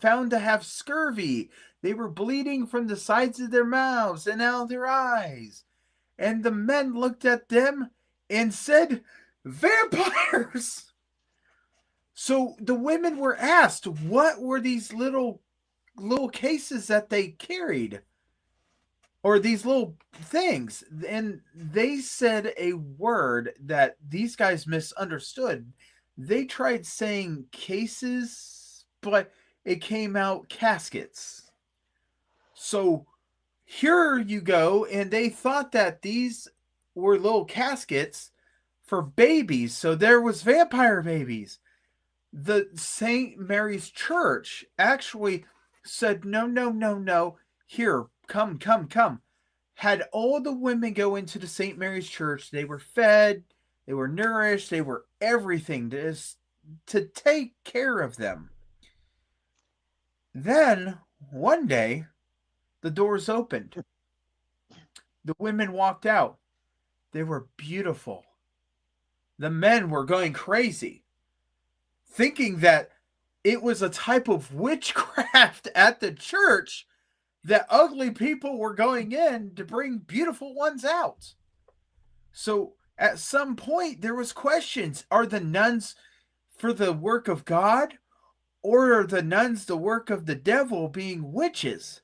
found to have scurvy. They were bleeding from the sides of their mouths and out of their eyes. And the men looked at them and said, "Vampires!" So the women were asked what were these little cases that they carried, or these little things, and they said a word that these guys misunderstood. They tried saying cases, but it came out caskets. So here you go, and they thought that these were little caskets for babies, so there was vampire babies. The St. Mary's Church actually said, "No, no, no, no, here, come, come, come." Had all the women go into the St. Mary's Church. They were fed, they were nourished, they were everything to take care of them. Then one day the doors opened. The women walked out. They were beautiful. The men were going crazy, thinking that it was a type of witchcraft at the church, that ugly people were going in to bring beautiful ones out. So at some point there was questions. Are the nuns for the work of God, or are the nuns the work of the devil, being witches?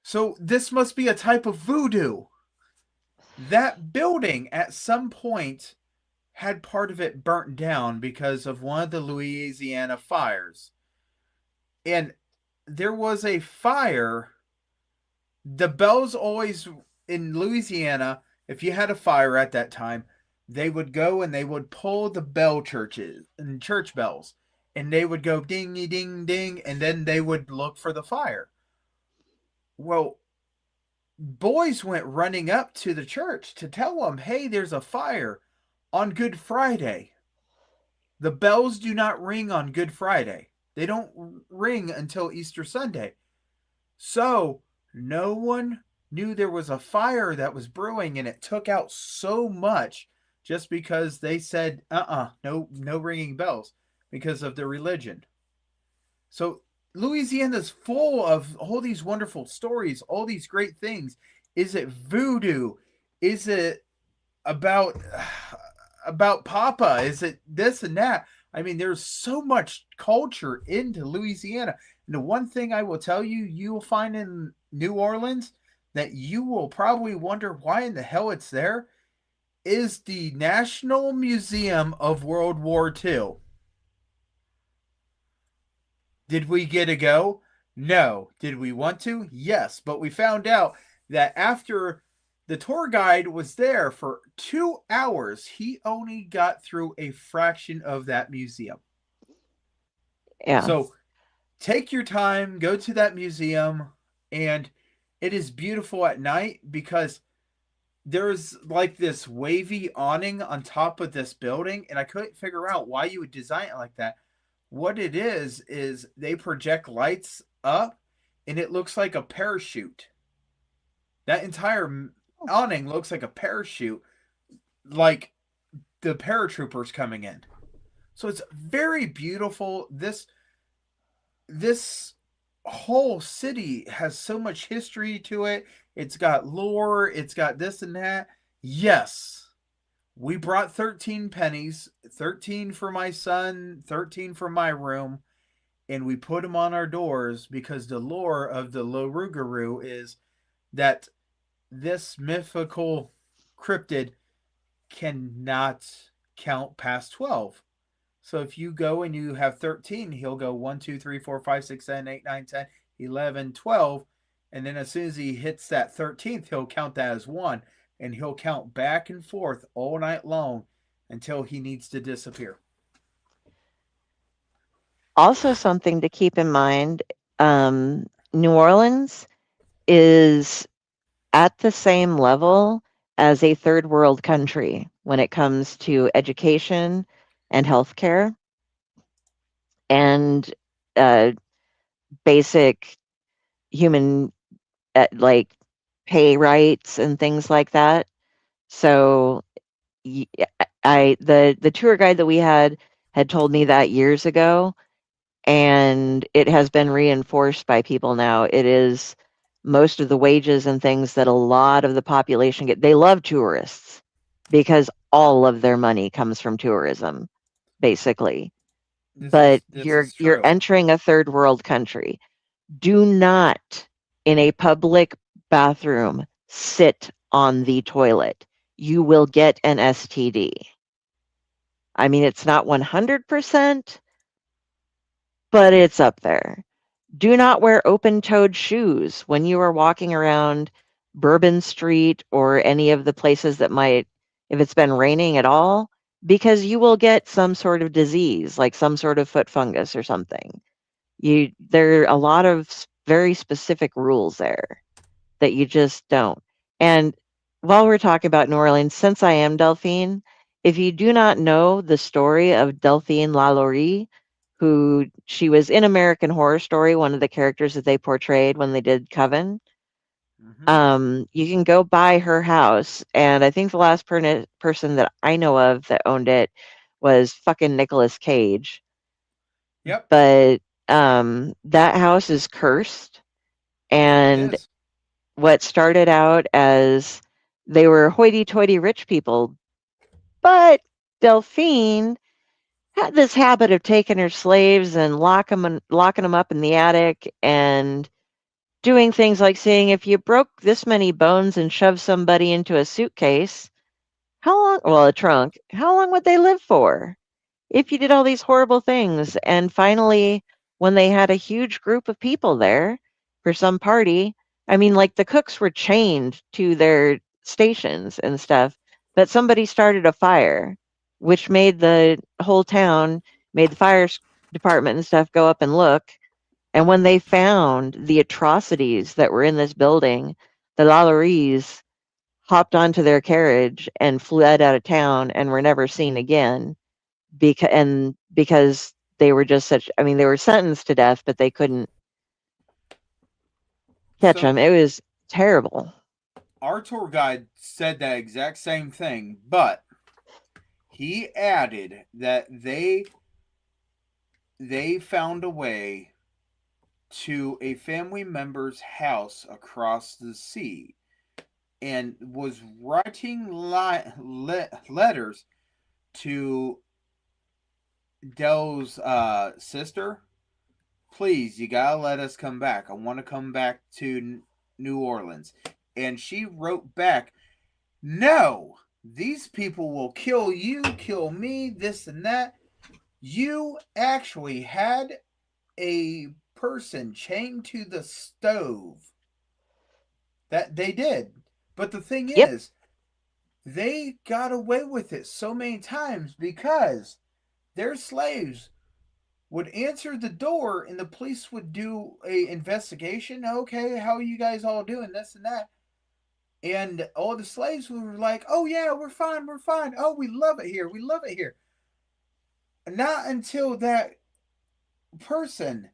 So this must be a type of voodoo. That building at some point had part of it burnt down because of one of the Louisiana fires. And there was a fire. The bells always in Louisiana, if you had a fire at that time, they would go and they would pull the bell churches and church bells, and they would go ding ding ding, and then they would look for the fire. Well, boys went running up to the church to tell them, hey, there's a fire on Good Friday. The bells do not ring on Good Friday. They don't ring until Easter Sunday. So no one knew there was a fire that was brewing, and it took out so much just because they said, no ringing bells because of their religion. So Louisiana's full of all these wonderful stories, all these great things. Is it voodoo? Is it about about Papa? Is it this and that? I mean, there's so much culture into Louisiana. And the one thing I will tell you, you will find in New Orleans that you will probably wonder why in the hell it's there is the National Museum of World War II. Did we get to go? No. Did we want to? Yes. But we found out that after the tour guide was there for 2 hours, he only got through a fraction of that museum. Yeah. So take your time, go to that museum, and it is beautiful at night because there's like this wavy awning on top of this building, and I couldn't figure out why you would design it like that. What it is they project lights up, and it looks like a parachute. That entire awning looks like a parachute, like the paratroopers coming in. So it's very beautiful. This whole city has so much history to it. It's got lore, it's got this and that. Yes. We brought 13 pennies, 13 for my son, 13 for my room, and we put them on our doors because the lore of the Lorugaru is that this mythical cryptid cannot count past 12. So if you go and you have 13, he'll go 1, 2, 3, 4, 5, 6, 7, 8, 9, 10, 11, 12. And then as soon as he hits that 13th, he'll count that as 1. And he'll count back and forth all night long until he needs to disappear. Also, something to keep in mind, New Orleans is at the same level as a third world country when it comes to education and healthcare and basic human like pay rights and things like that. So the tour guide that we had told me that years ago, and it has been reinforced by people now. It is most of the wages and things that a lot of the population get. They love tourists because all of their money comes from tourism, basically. But you're entering a third world country. Do not, in a public bathroom, sit on the toilet. You will get an STD. I mean, it's not 100%, but it's up there. Do not wear open-toed shoes when you are walking around Bourbon Street or any of the places that might, if it's been raining at all, because you will get some sort of disease, like some sort of foot fungus or something. There are a lot of very specific rules there that you just don't. And while we're talking about New Orleans, since I am Delphine, if you do not know the story of Delphine Lalaurie, who she was in American Horror Story, one of the characters that they portrayed when they did Coven. You can go by her house, and I think the last person that I know of that owned it was fucking Nicolas Cage. Yep. But that house is cursed, and what started out as they were hoity-toity rich people, but Delphine had this habit of taking her slaves and locking them up in the attic and doing things like saying, if you broke this many bones and shoved somebody into a suitcase, a trunk, how long would they live for? If you did all these horrible things. And finally, when they had a huge group of people there for some party, I mean, like the cooks were chained to their stations and stuff but somebody started a fire, which made the whole town, made the fire department and stuff go up and look. And when they found the atrocities that were in this building, the Lalauries hopped onto their carriage and fled out of town and were never seen again because they were just such, I mean, they were sentenced to death, but they couldn't catch So them. It was terrible. our tour guide said that exact same thing, but he added that they found a way to a family member's house across the sea and was writing letters to Dell's sister. Please, you gotta let us come back. I want to come back to New Orleans. And she wrote back, no, these people will kill you, kill me, this and that. You actually had a person chained to the stove. That they did. But the thing Yep. is, they got away with it so many times because their slaves would answer the door and the police would do a investigation. Okay, how are you guys all doing? This and that. And all the slaves were like, oh yeah, we're fine, we're fine. Oh, we love it here, we love it here. Not until that person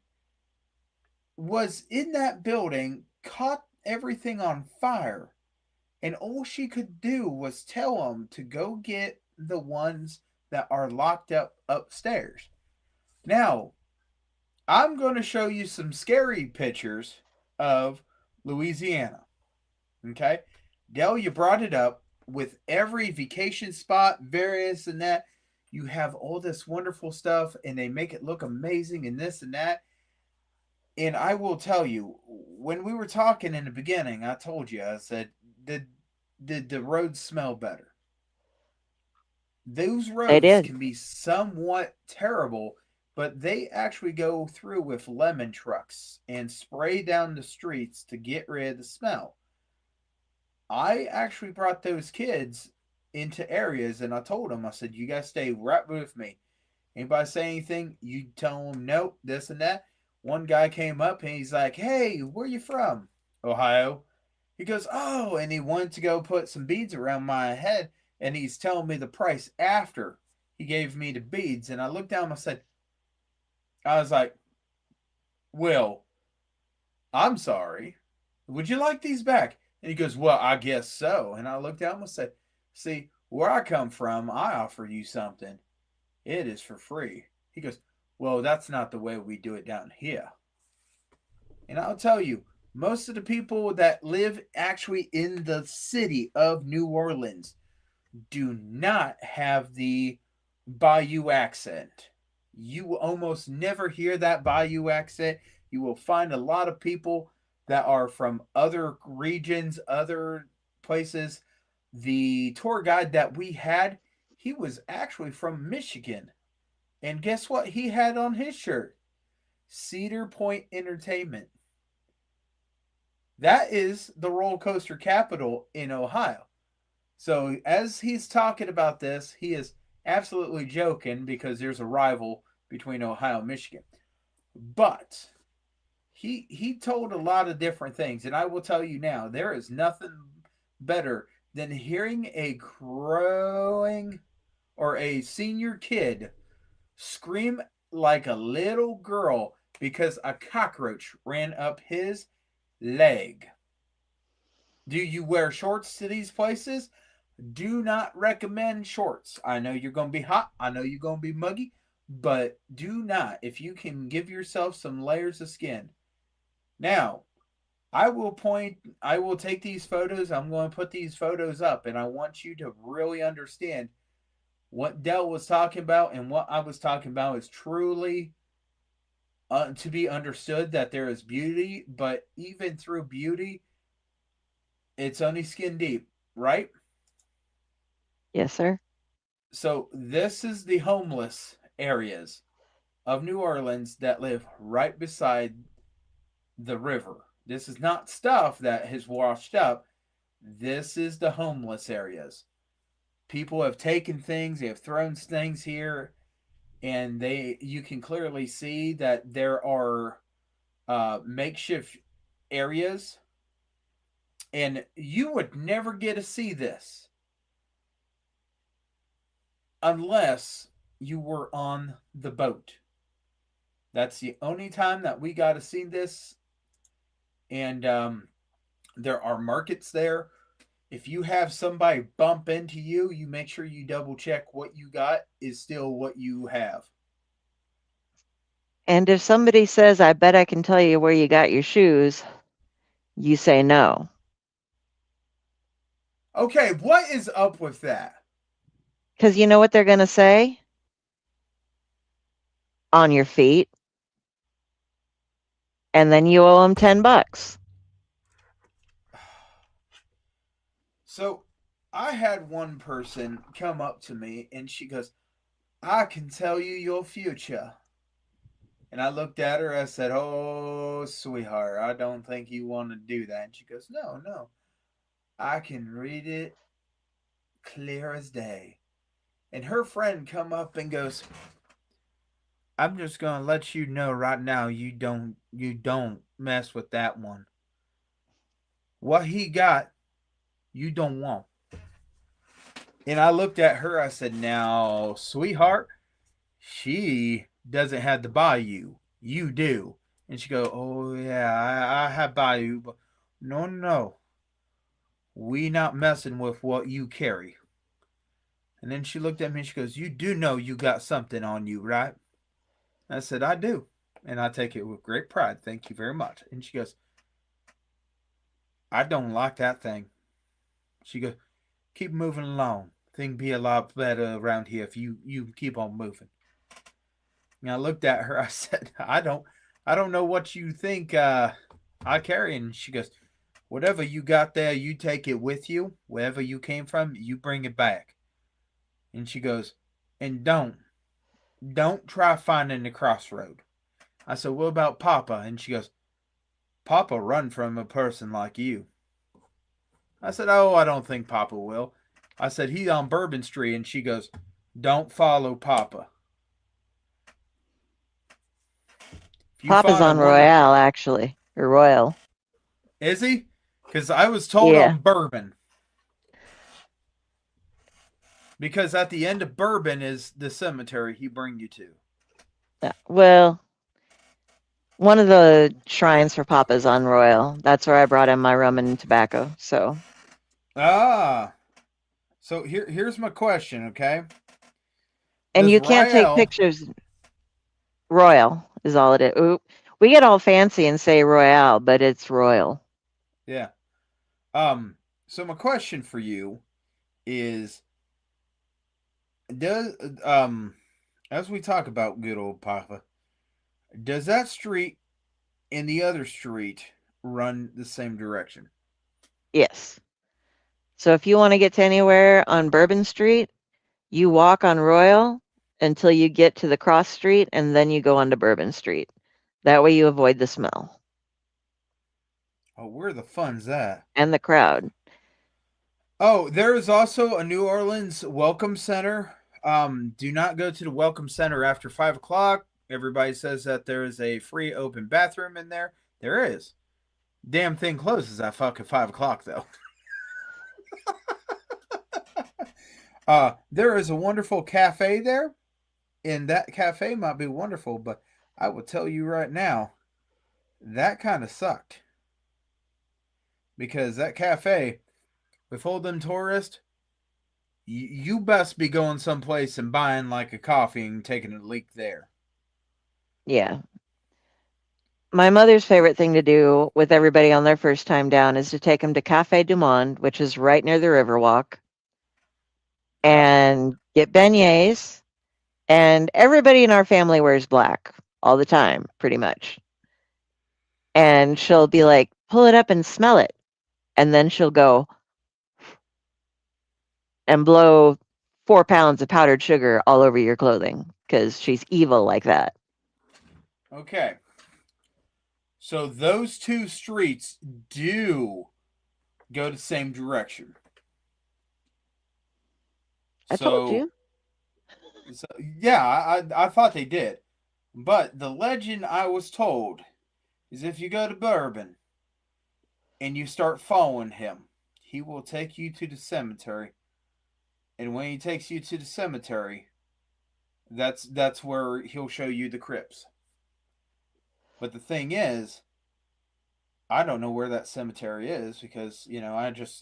was in that building, caught everything on fire, and all she could do was tell them to go get the ones that are locked up upstairs. Now, I'm going to show you some scary pictures of Louisiana. Okay? Dell, you brought it up with every vacation spot, various and that. You have all this wonderful stuff, and they make it look amazing and this and that. And I will tell you, when we were talking in the beginning, I told you, I said, did the roads smell better? Those They roads did. can be somewhat terrible, but they actually go through with lemon trucks and spray down the streets to get rid of the smell. I actually brought those kids into areas and I told them, I said, you guys stay right with me. Anybody say anything, you tell them nope, this and that. One guy came up and he's like, hey, where you from? Ohio. He goes, oh, and he wanted to go put some beads around my head, and he's telling me the price after he gave me the beads. And I looked down and I was like, Will, I'm sorry. Would you like these back? And he goes, well, I guess so. And I looked down and said, see, where I come from, I offer you something. It is for free. He goes, well, that's not the way we do it down here. And I'll tell you, most of the people that live actually in the city of New Orleans do not have the Bayou accent. You will almost never hear that Bayou accent. You will find a lot of people that are from other regions, other places. The tour guide that we had, he was actually from Michigan. And guess what he had on his shirt? Cedar Point Entertainment. That is the roller coaster capital in Ohio. So as he's talking about this, he is absolutely joking because there's a rival between Ohio and Michigan. But he told a lot of different things, and I will tell you now, there is nothing better than hearing a crowing or a senior kid scream like a little girl because a cockroach ran up his leg. Do you wear shorts to these places? Do not recommend shorts. I know you're going to be hot. I know you're going to be muggy, but do not. If you can give yourself some layers of skin. Now, I will take these photos. I'm going to put these photos up, and I want you to really understand what Dell was talking about and what I was talking about is truly to be understood that there is beauty, but even through beauty, it's only skin deep, right? Yes, sir. So this is the homeless areas of New Orleans that live right beside the river. This is not stuff that has washed up. This is the homeless areas. people have taken things, they have thrown things here, and you can clearly see that there are makeshift areas, and you would never get to see this unless you were on the boat. That's the only time that we got to see this. And there are markets there. If you have somebody bump into you, you make sure you double check what you got is still what you have. And if somebody says, I bet I can tell you where you got your shoes, you say no. Okay, what is up with that? Because you know what they're going to say? On your feet. And then you owe them $10. So I had one person come up to me and she goes, I can tell you your future. And I looked at her, I said, oh, sweetheart, I don't think you want to do that. And she goes, no, no, I can read it clear as day. And her friend come up and goes, I'm just gonna let you know right now, you don't mess with that one. What he got, you don't want. And I looked at her, I said, now, sweetheart, she doesn't have to buy you. You do. And she go, oh yeah, I have buy you, but no, no. We not messing with what you carry. And then she looked at me and she goes, you do know you got something on you, right? I said, I do. And I take it with great pride. Thank you very much. And she goes, I don't like that thing. She goes, keep moving along. Thing be a lot better around here if you keep on moving. And I looked at her. I said, I don't know what you think I carry. And she goes, whatever you got there, you take it with you. Wherever you came from, you bring it back. And she goes, and don't try finding the crossroad. I said, what about Papa? And she goes, Papa run from a person like you. I said, oh, I don't think Papa will. I said, he's on Bourbon Street. And she goes, don't follow Papa. Papa's on Royale, actually. Or Royal. Is he? Because I was told Yeah. on Bourbon. Because at the end of Bourbon is the cemetery he bring you to. Well, one of the shrines for Papa's on Royal. That's where I brought in my rum and tobacco. So. Ah. So here's my question, okay? And you can't take pictures. Royal is all it is. Oop. We get all fancy and say Royale, but it's Royal. Yeah. So my question for you is, does as we talk about good old Papa, does that street and the other street run the same direction? Yes. So if you want to get to anywhere on Bourbon Street, you walk on Royal until you get to the cross street, and then you go onto Bourbon Street. That way you avoid the smell. Oh, where the fun's that? And the crowd. Oh, there is also a New Orleans Welcome Center. Do not go to the Welcome Center after 5 o'clock. Everybody says that there is a free open bathroom in there. There is. Damn thing closes at fucking 5 o'clock, though. There is a wonderful cafe there, and that cafe might be wonderful, but I will tell you right now, that kind of sucked. Because that cafe, with all them tourists, you best be going someplace and buying like a coffee and taking a leak there. Yeah. My mother's favorite thing to do with everybody on their first time down is to take them to Cafe Du Monde, which is right near the Riverwalk, and get beignets. And everybody in our family wears black all the time, pretty much. And she'll be like, pull it up and smell it. And then she'll go and blow 4 pounds of powdered sugar all over your clothing because she's evil like that. Okay. So those two streets do go the same direction. I told So, you. so yeah, I thought they did. But the legend I was told is if you go to Bourbon and you start following him, he will take you to the cemetery. And when he takes you to the cemetery, that's where he'll show you the crypts. But the thing is, I don't know where that cemetery is because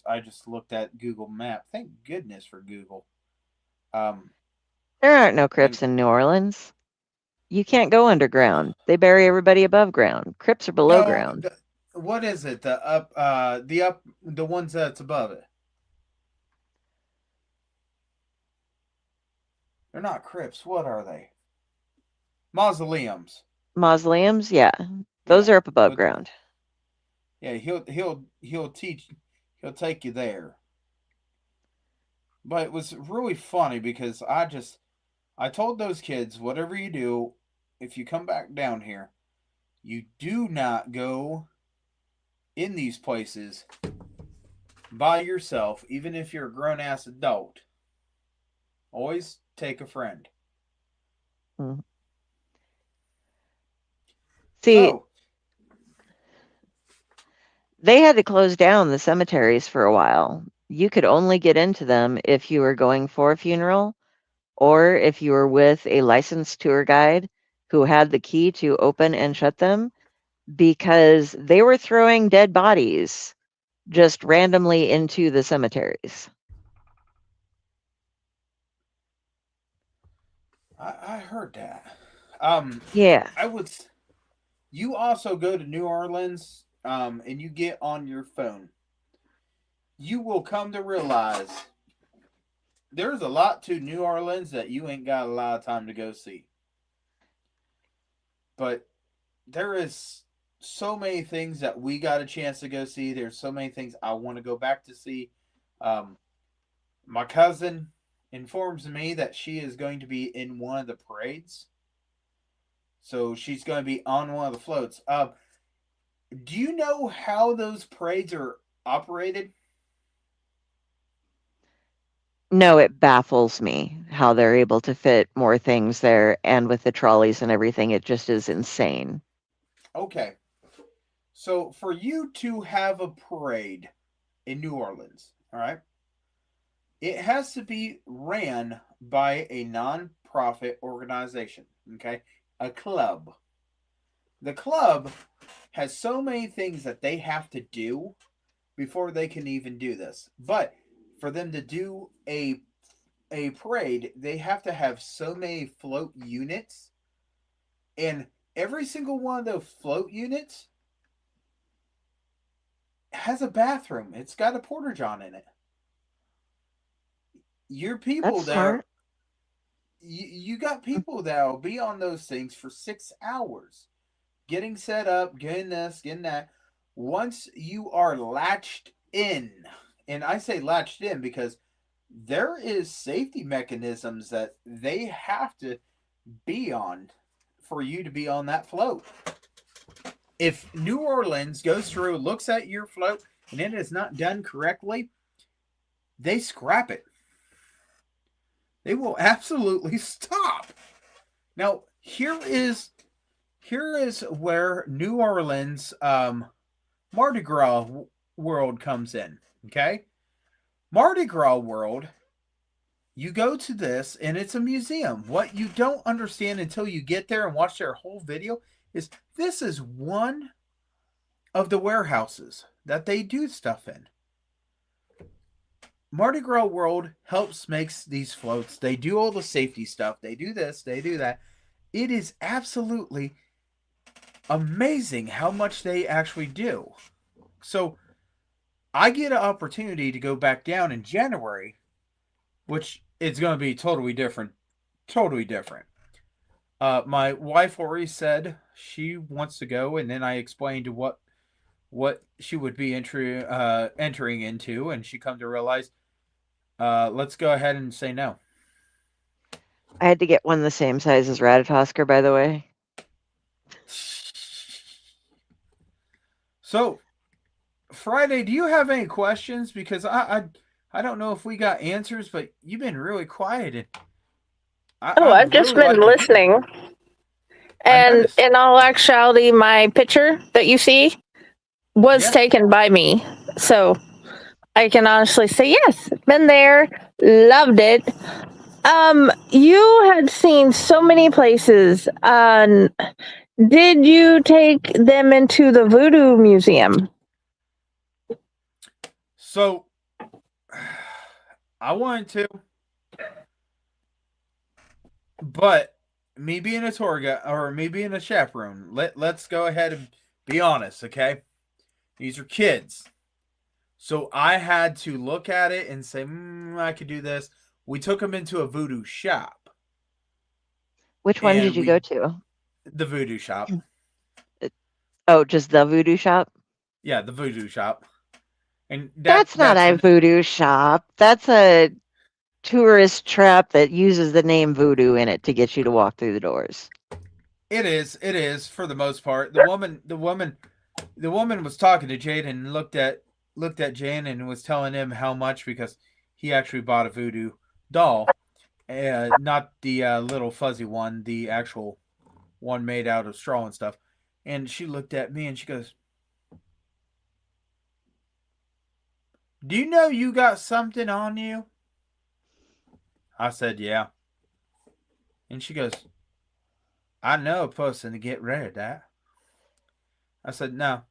I just looked at Google Map. Thank goodness for Google. Um, There aren't no and crypts in New Orleans. You can't go underground. They bury everybody above ground. Crypts are below no, ground. what is it? The ones that's above it. They're not crypts. What are they? Mausoleums. Mausoleums, yeah. Those Yeah, are up above but ground. yeah, he'll take you there. But it was really funny because I told those kids, whatever you do, if you come back down here, you do not go in these places by yourself, even if you're a grown ass adult. Always take a friend. Mm. See, So, they had to close down the cemeteries for a while. You could only get into them if you were going for a funeral or if you were with a licensed tour guide who had the key to open and shut them because they were throwing dead bodies just randomly into the cemeteries. I heard that. Yeah. I would. You also go to New Orleans, and you get on your phone. You will come to realize there's a lot to New Orleans that you ain't got a lot of time to go see. But there is so many things that we got a chance to go see. There's so many things I want to go back to see. Um, my cousin informs me that she is going to be in one of the parades. So she's going to be on one of the floats. Do you know how those parades are operated? No, it baffles me how they're able to fit more things there, and with the trolleys and everything, it just is insane. Okay. So for you to have a parade in New Orleans, all right, it has to be ran by a non-profit organization, okay? A club. The club has so many things that they have to do before they can even do this. But for them to do a parade, they have to have so many float units, and every single one of those float units has a bathroom. It's got a porta john in it. Your That's people there, smart. you got people that'll be on those things for 6 hours, getting set up, getting this, getting that. Once you are latched in, and I say latched in because there is safety mechanisms that they have to be on for you to be on that float. If New Orleans goes through, looks at your float, and it is not done correctly, they scrap it. They will absolutely stop. Now, here is where New Orleans Mardi Gras world comes in. Okay, Mardi Gras world. You go to this, and it's a museum. What you don't understand until you get there and watch their whole video is this is one of the warehouses that they do stuff in. Mardi Gras World helps makes these floats. They do all the safety stuff. They do this, they do that. It is absolutely amazing how much they actually do. So I get an opportunity to go back down in January, which is going to be totally different. Totally different. My wife already said she wants to go, and then I explained what she would be entering into, and she come to realize, let's go ahead and say no. I had to get one the same size as Ratatosker, by the way. So Friday, do you have any questions? Because I don't know if we got answers, but you've been really quiet, and Oh, I've I'd just really been like to hear. listening. I And noticed. in all actuality, my picture that you see was Yeah. taken by me. So I can honestly say yes, been there, loved it. You had seen so many places. Did you take them into the Voodoo Museum? So I wanted to, but me being a tour guide or me being a chaperone, let's go ahead and be honest, okay? These are kids. So I had to look at it and say, I could do this. We took them into a voodoo shop, Which one did and you go we to? the voodoo shop. Oh, just the voodoo shop? Yeah, the voodoo shop. And That's not that's a voodoo shop. That's a tourist trap that uses the name voodoo in it to get you to walk through the doors. it is for the most part. The woman was talking to Jade and looked at Jane and was telling him how much because he actually bought a voodoo doll, not the little fuzzy one, the actual one made out of straw and stuff. And she looked at me and she goes, "Do you know you got something on you?" I said, "Yeah." And she goes, "I know a person to get rid of that." I said, "No,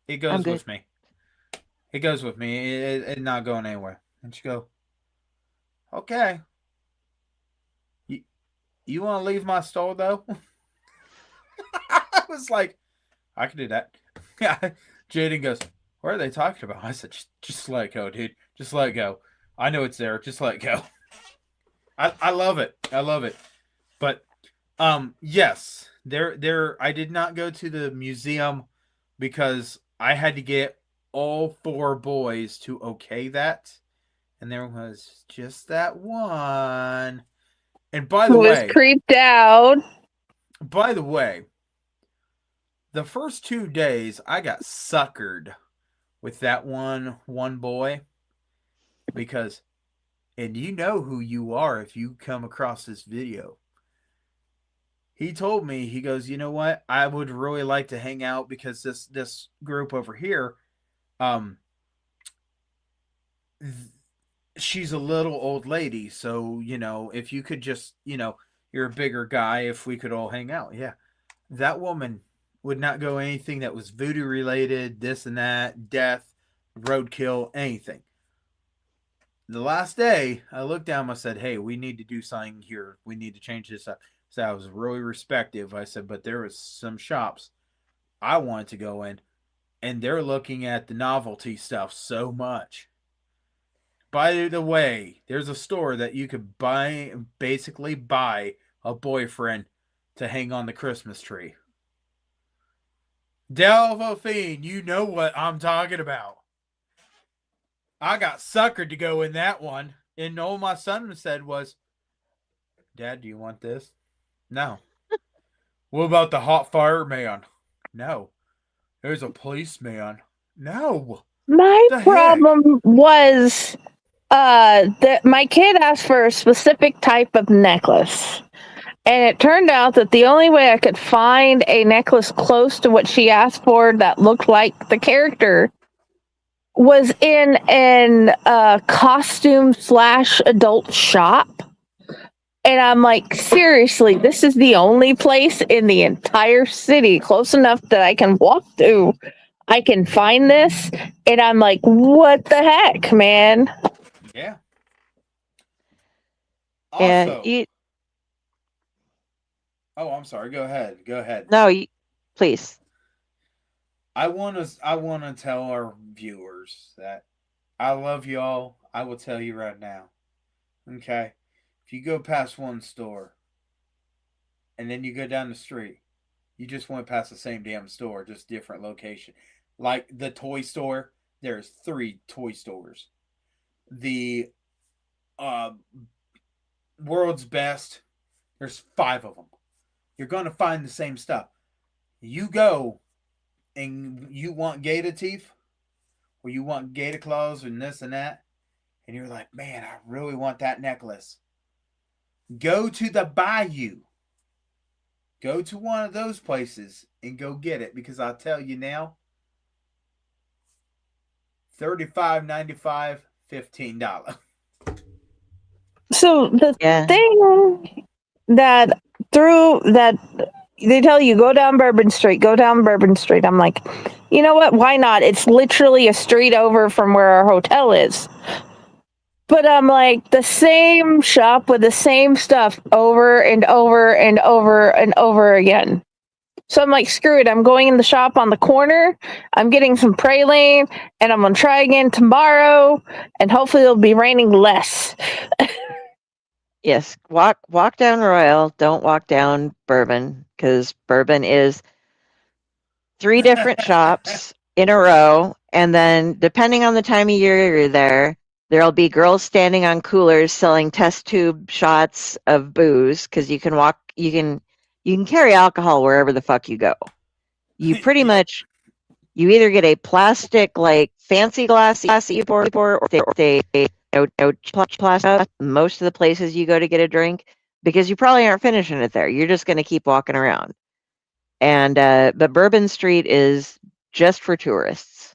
it I'm goes good. with me. It goes with me. It's not going anywhere." And she go, "Okay. You, you want to leave my store though?" I was like, "I can do that." Yeah. Jaden goes, "What are they talking about?" I said, just let it go, dude. Just let it go. I know it's there. Just let it go." I love it. I love it. But yes, there I did not go to the museum because I had to get all four boys to okay that. And there was just that one. And Who was creeped out? by the way, the first 2 days I got suckered with that one boy because and you know who you are if you come across this video. He told me, he goes, "You know what? I would really like to hang out because this group over here, um, she's a little old lady. So if you could just, you're a bigger guy. If we could all hang out, yeah." That woman would not go anything that was voodoo related, this and that, death, roadkill, anything. The last day, I looked down. I said, "Hey, we need to do something here. We need to change this up." So I was really respectful. I said, "But there was some shops I wanted to go in, and they're looking at the novelty stuff so much." By the way, there's a store that you could basically buy a boyfriend to hang on the Christmas tree. Delphine, you know what I'm talking about. I got suckered to go in that one, and all my son said was, "Dad, do you want this?" No. "What about the hot fireman?" No. "There's a policeman." No. My The heck? problem was that my kid asked for a specific type of necklace. And it turned out that the only way I could find a necklace close to what she asked for that looked like the character was in an costume / adult shop. And I'm like, seriously, this is the only place in the entire city close enough that I can walk to. I can find this. And I'm like, what the heck, man? Yeah. And Also, you, oh, I'm sorry. Go ahead. Go ahead. no, please. I want to tell our viewers that I love y'all. I will tell you right now. Okay? If you go past one store and then you go down the street, you just went past the same damn store, just different location. Like the toy store, there's 3 toy stores. The uh world's best, there's 5 of them. You're going to find the same stuff. You go and you want gator teeth or you want gator claws and this and that, and you're like, man, I really want that necklace. Go to the bayou. Go to one of those places and go get it, because I'll tell you now, $35.95, $15. So the Yeah. thing that through that they tell you go down Bourbon Street, go down Bourbon Street. I'm like, you know what? Why not? It's literally a street over from where our hotel is. But I'm like, the same shop with the same stuff over and over and over and over again. So I'm like, screw it. I'm going in the shop on the corner. I'm getting some praline, and I'm gonna try again tomorrow, and hopefully it'll be raining less. Yes. Walk down Royal. Don't walk down Bourbon, because Bourbon is 3 different shops in a row, and then depending on the time of year you're there, there'll be girls standing on coolers selling test tube shots of booze, because you can carry alcohol wherever the fuck you go. You pretty Yep. much you either get a plastic like fancy glass that you pour, or they plastic most of the places you go to get a drink, because you probably aren't finishing it there. You're just going to keep walking around. And but Bourbon Street is just for tourists.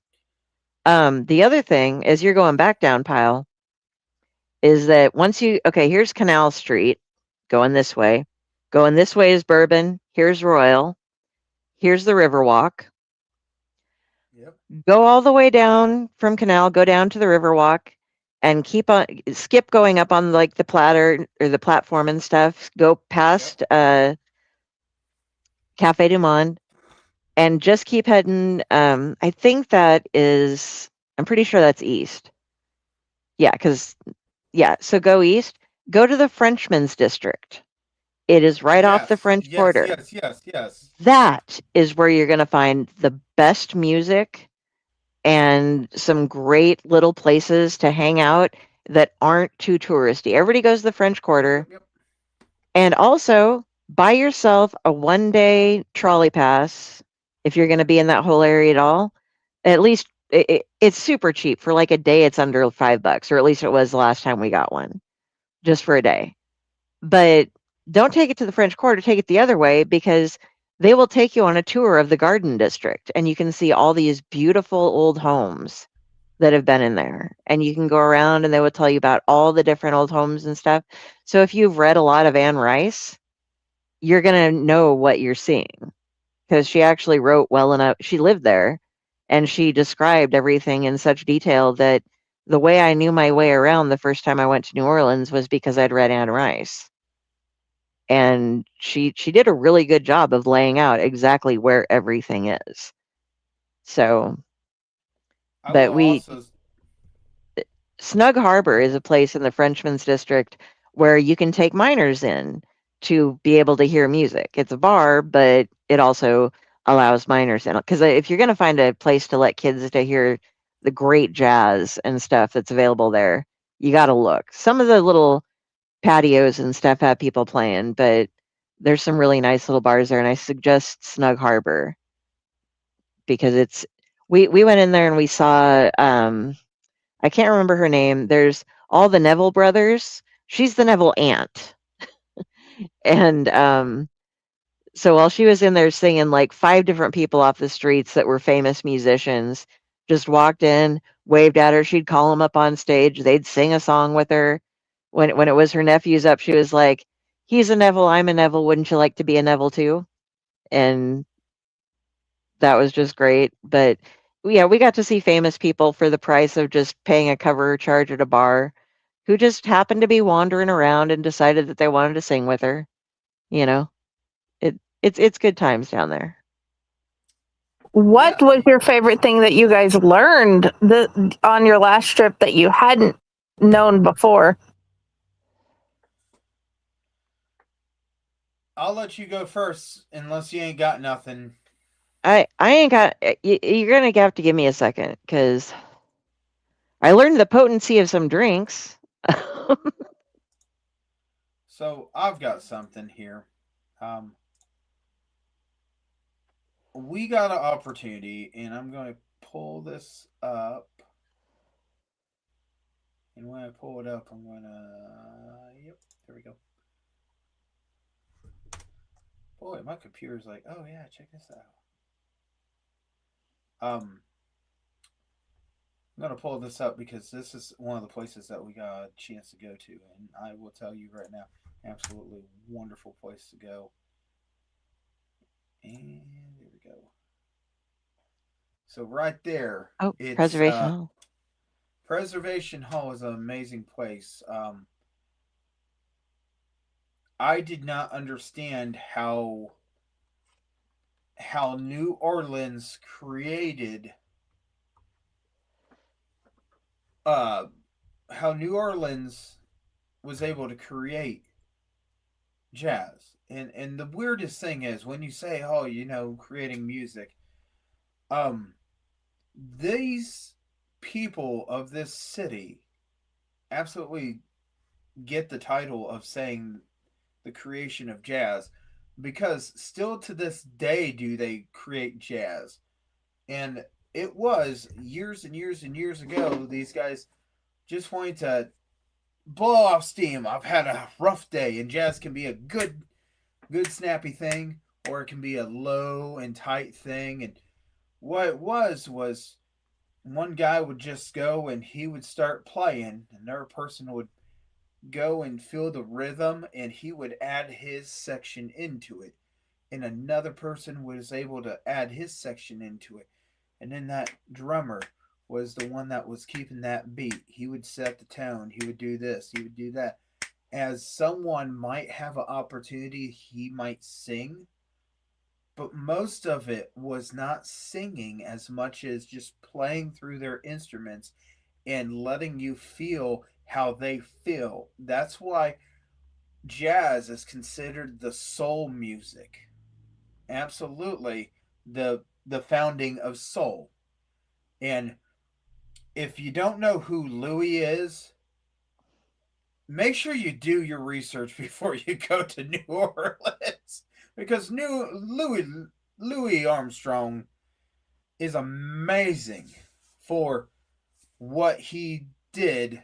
The other thing is, you're going back down Pyle, is that here's Canal Street, going this way. Going this way is Bourbon. Here's Royal. Here's the Riverwalk. Yep. Go all the way down from Canal, go down to the Riverwalk, and skip going up on like the platter or the platform and stuff. Go past Cafe du Monde, and just keep heading. I think I'm pretty sure that's east. Yeah, so go east. Go to the Frenchman's District. It is right off the Yes. French Yes. Quarter. Yes. Yes. Yes. That is where you're going to find the best music and some great little places to hang out that aren't too touristy. Everybody goes to the French Quarter. Yep. And also, buy yourself a 1-day trolley pass if you're going to be in that whole area at all. At least it's super cheap. For like a day, it's under $5, or at least it was the last time we got one, just for a day. But don't take it to the French Quarter, take it the other way, because they will take you on a tour of the Garden District, and you can see all these beautiful old homes that have been in there. And you can go around and they will tell you about all the different old homes and stuff. So if you've read a lot of Anne Rice, you're going to know what you're seeing, because she actually wrote well enough. She lived there, and she described everything in such detail that the way I knew my way around the first time I went to New Orleans was because I'd read Anne Rice. And she did a really good job of laying out exactly where everything is. So, I will but also. Snug Harbor is a place in the Frenchman's District where you can take minors in to be able to hear music. It's a bar, but it also allows minors in. Because if you're going to find a place to let kids to hear the great jazz and stuff that's available there, you got to look. Some of the little patios and stuff have people playing, but there's some really nice little bars there, and I suggest Snug Harbor, because we went in there and we saw I can't remember her name. There's all the Neville brothers. She's the Neville aunt. And so while she was in there singing, like 5 different people off the streets that were famous musicians just walked in, waved at her. She'd call them up on stage. They'd sing a song with her. When it was her nephew's up, she was like, "He's a Neville, I'm a Neville. Wouldn't you like to be a Neville too?" And that was just great. But yeah, we got to see famous people for the price of just paying a cover charge at a bar, who just happened to be wandering around and decided that they wanted to sing with her. You know, it's good times down there. What Yeah. was your favorite thing that you guys learned on your last trip that you hadn't known before? I'll let you go first, unless you ain't got nothing. I ain't got. You're gonna have to give me a second, because I learned the potency of some drinks. So I've got something here. We got an opportunity, and I'm going to pull this up. And when I I pull it up, I'm gonna. Yep, there we go. Boy, my computer's like, oh yeah, check this out. I'm gonna pull this up because this is one of the places that we got a chance to go to, and I will tell you right now, absolutely wonderful place to go. And there we go. So right there, Oh, it's Preservation Hall. Preservation Hall is an amazing place. I did not understand how New Orleans created how New Orleans was able to create jazz. And the weirdest thing is when you say, oh, creating music, these people of this city absolutely get the title of saying the creation of jazz, because still to this day do they create jazz. And it was years and years and years ago, these guys just wanted to blow off steam. I've had a rough day, and jazz can be a good snappy thing, or it can be a low and tight thing. And what it was one guy would just go and he would start playing, another person would go and feel the rhythm, and he would add his section into it, and another person was able to add his section into it, and then that drummer was the one that was keeping that beat. He would set the tone, he would do this, he would do that. As someone might have an opportunity, he might sing, but most of it was not singing as much as just playing through their instruments and letting you feel how they feel. That's why jazz is considered the soul music. Absolutely, the founding of soul. And if you don't know who Louis is, make sure you do your research before you go to New Orleans, because Louis Armstrong is amazing for what he did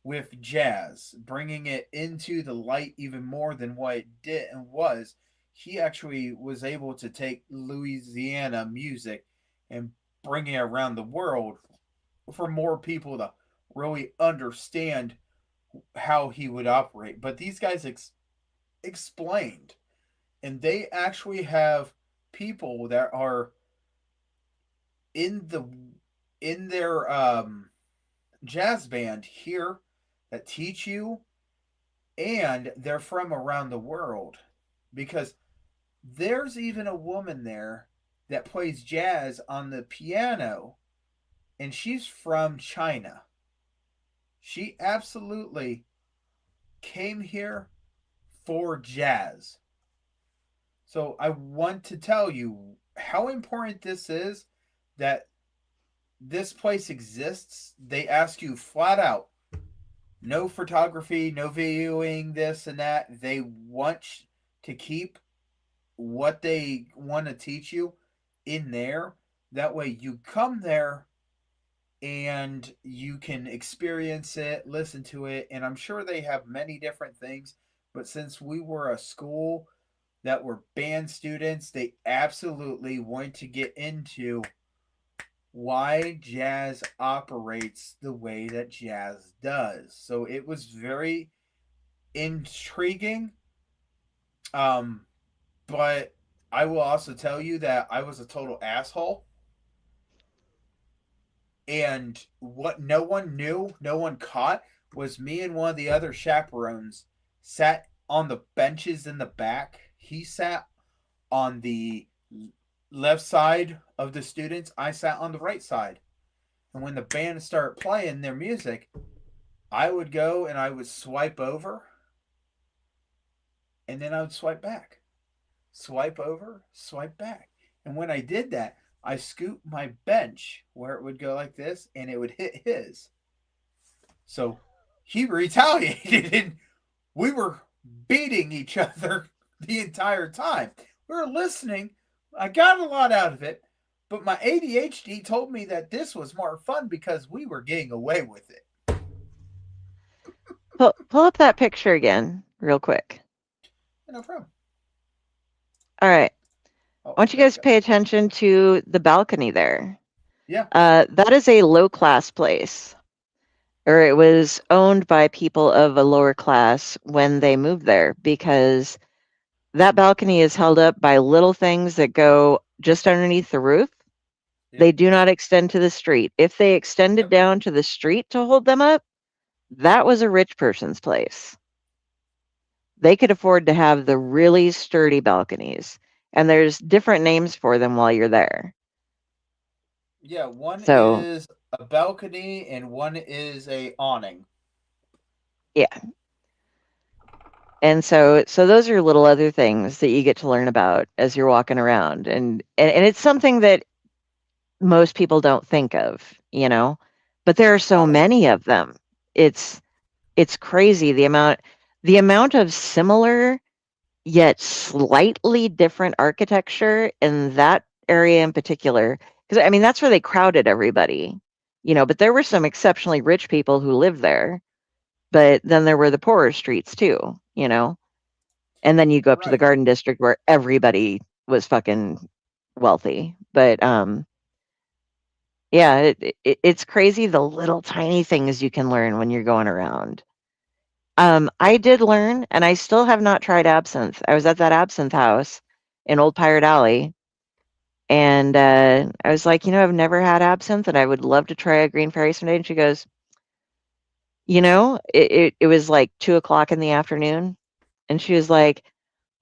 with jazz, bringing it into the light even more than what it did and was. He actually was able to take Louisiana music and bring it around the world for more people to really understand how he would operate. But these guys explained, and they actually have people that are in their jazz band here that teach you, and they're from around the world, because there's even a woman there that plays jazz on the piano, and she's from China. She absolutely came here for jazz. So I want to tell you how important this is, that this place exists. They ask you flat out, no photography, no videoing, this and that. They want to keep what they want to teach you in there. That way you come there and you can experience it, listen to it. And I'm sure they have many different things. But since we were a school that were band students, they absolutely want to get into why jazz operates the way that jazz does. So it was very intriguing. But I will also tell you that I was a total asshole. And what no one knew, no one caught, was me and one of the other chaperones sat on the benches in the back. He sat on the left side of the students. I sat on the right side. And when the band started playing their music, I would go and I would swipe over, and then I would swipe back. Swipe over, swipe back. And when I did that, I scooped my bench where it would go like this, and it would hit his. So he retaliated, and we were beating each other the entire time. We were listening. I got a lot out of it, but my ADHD told me that this was more fun because we were getting away with it. pull up that picture again, real quick. No problem. All right. Oh, I want you there we guys to go. pay attention to the balcony there. Yeah. That is a low class place, or it was owned by people of a lower class when they moved there, because that balcony is held up by little things that go just underneath the roof. They Yep. do not extend to the street. If they extended Yep. down to the street to hold them up, that was a rich person's place. They could afford to have the really sturdy balconies, and there's different names for them while you're there. Yeah. One So, is a balcony and one is a awning. yeah. And so those are little other things that you get to learn about as you're walking around, and it's something that most people don't think of, you know, but there are so Oh, many of them. It's it's crazy the amount of similar yet slightly different architecture in that area in particular. Because I mean, that's where they crowded everybody, but there were some exceptionally rich people who lived there, but then there were the poorer streets too. And then you go up to the right. Garden District where everybody was fucking wealthy. But yeah, it's crazy the little tiny things you can learn when you're going around. I did learn, and I still have not tried absinthe. I was at that absinthe house in Old Pirate Alley, and I was like, I've never had absinthe, and I would love to try a green fairy someday. And she goes, it was like 2 o'clock in the afternoon, and she was like,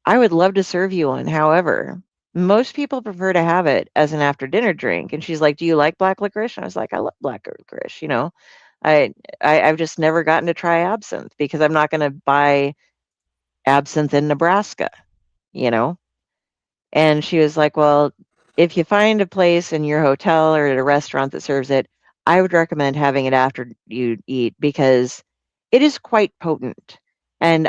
I would love to serve you one. However, most people prefer to have it as an after dinner drink. And she's like, do you like black licorice? And I was like, I love black licorice. I, I've just never gotten to try absinthe because I'm not going to buy absinthe in Nebraska, you know? And she was like, well, if you find a place in your hotel or at a restaurant that serves it, I would recommend having it after you eat because it is quite potent. And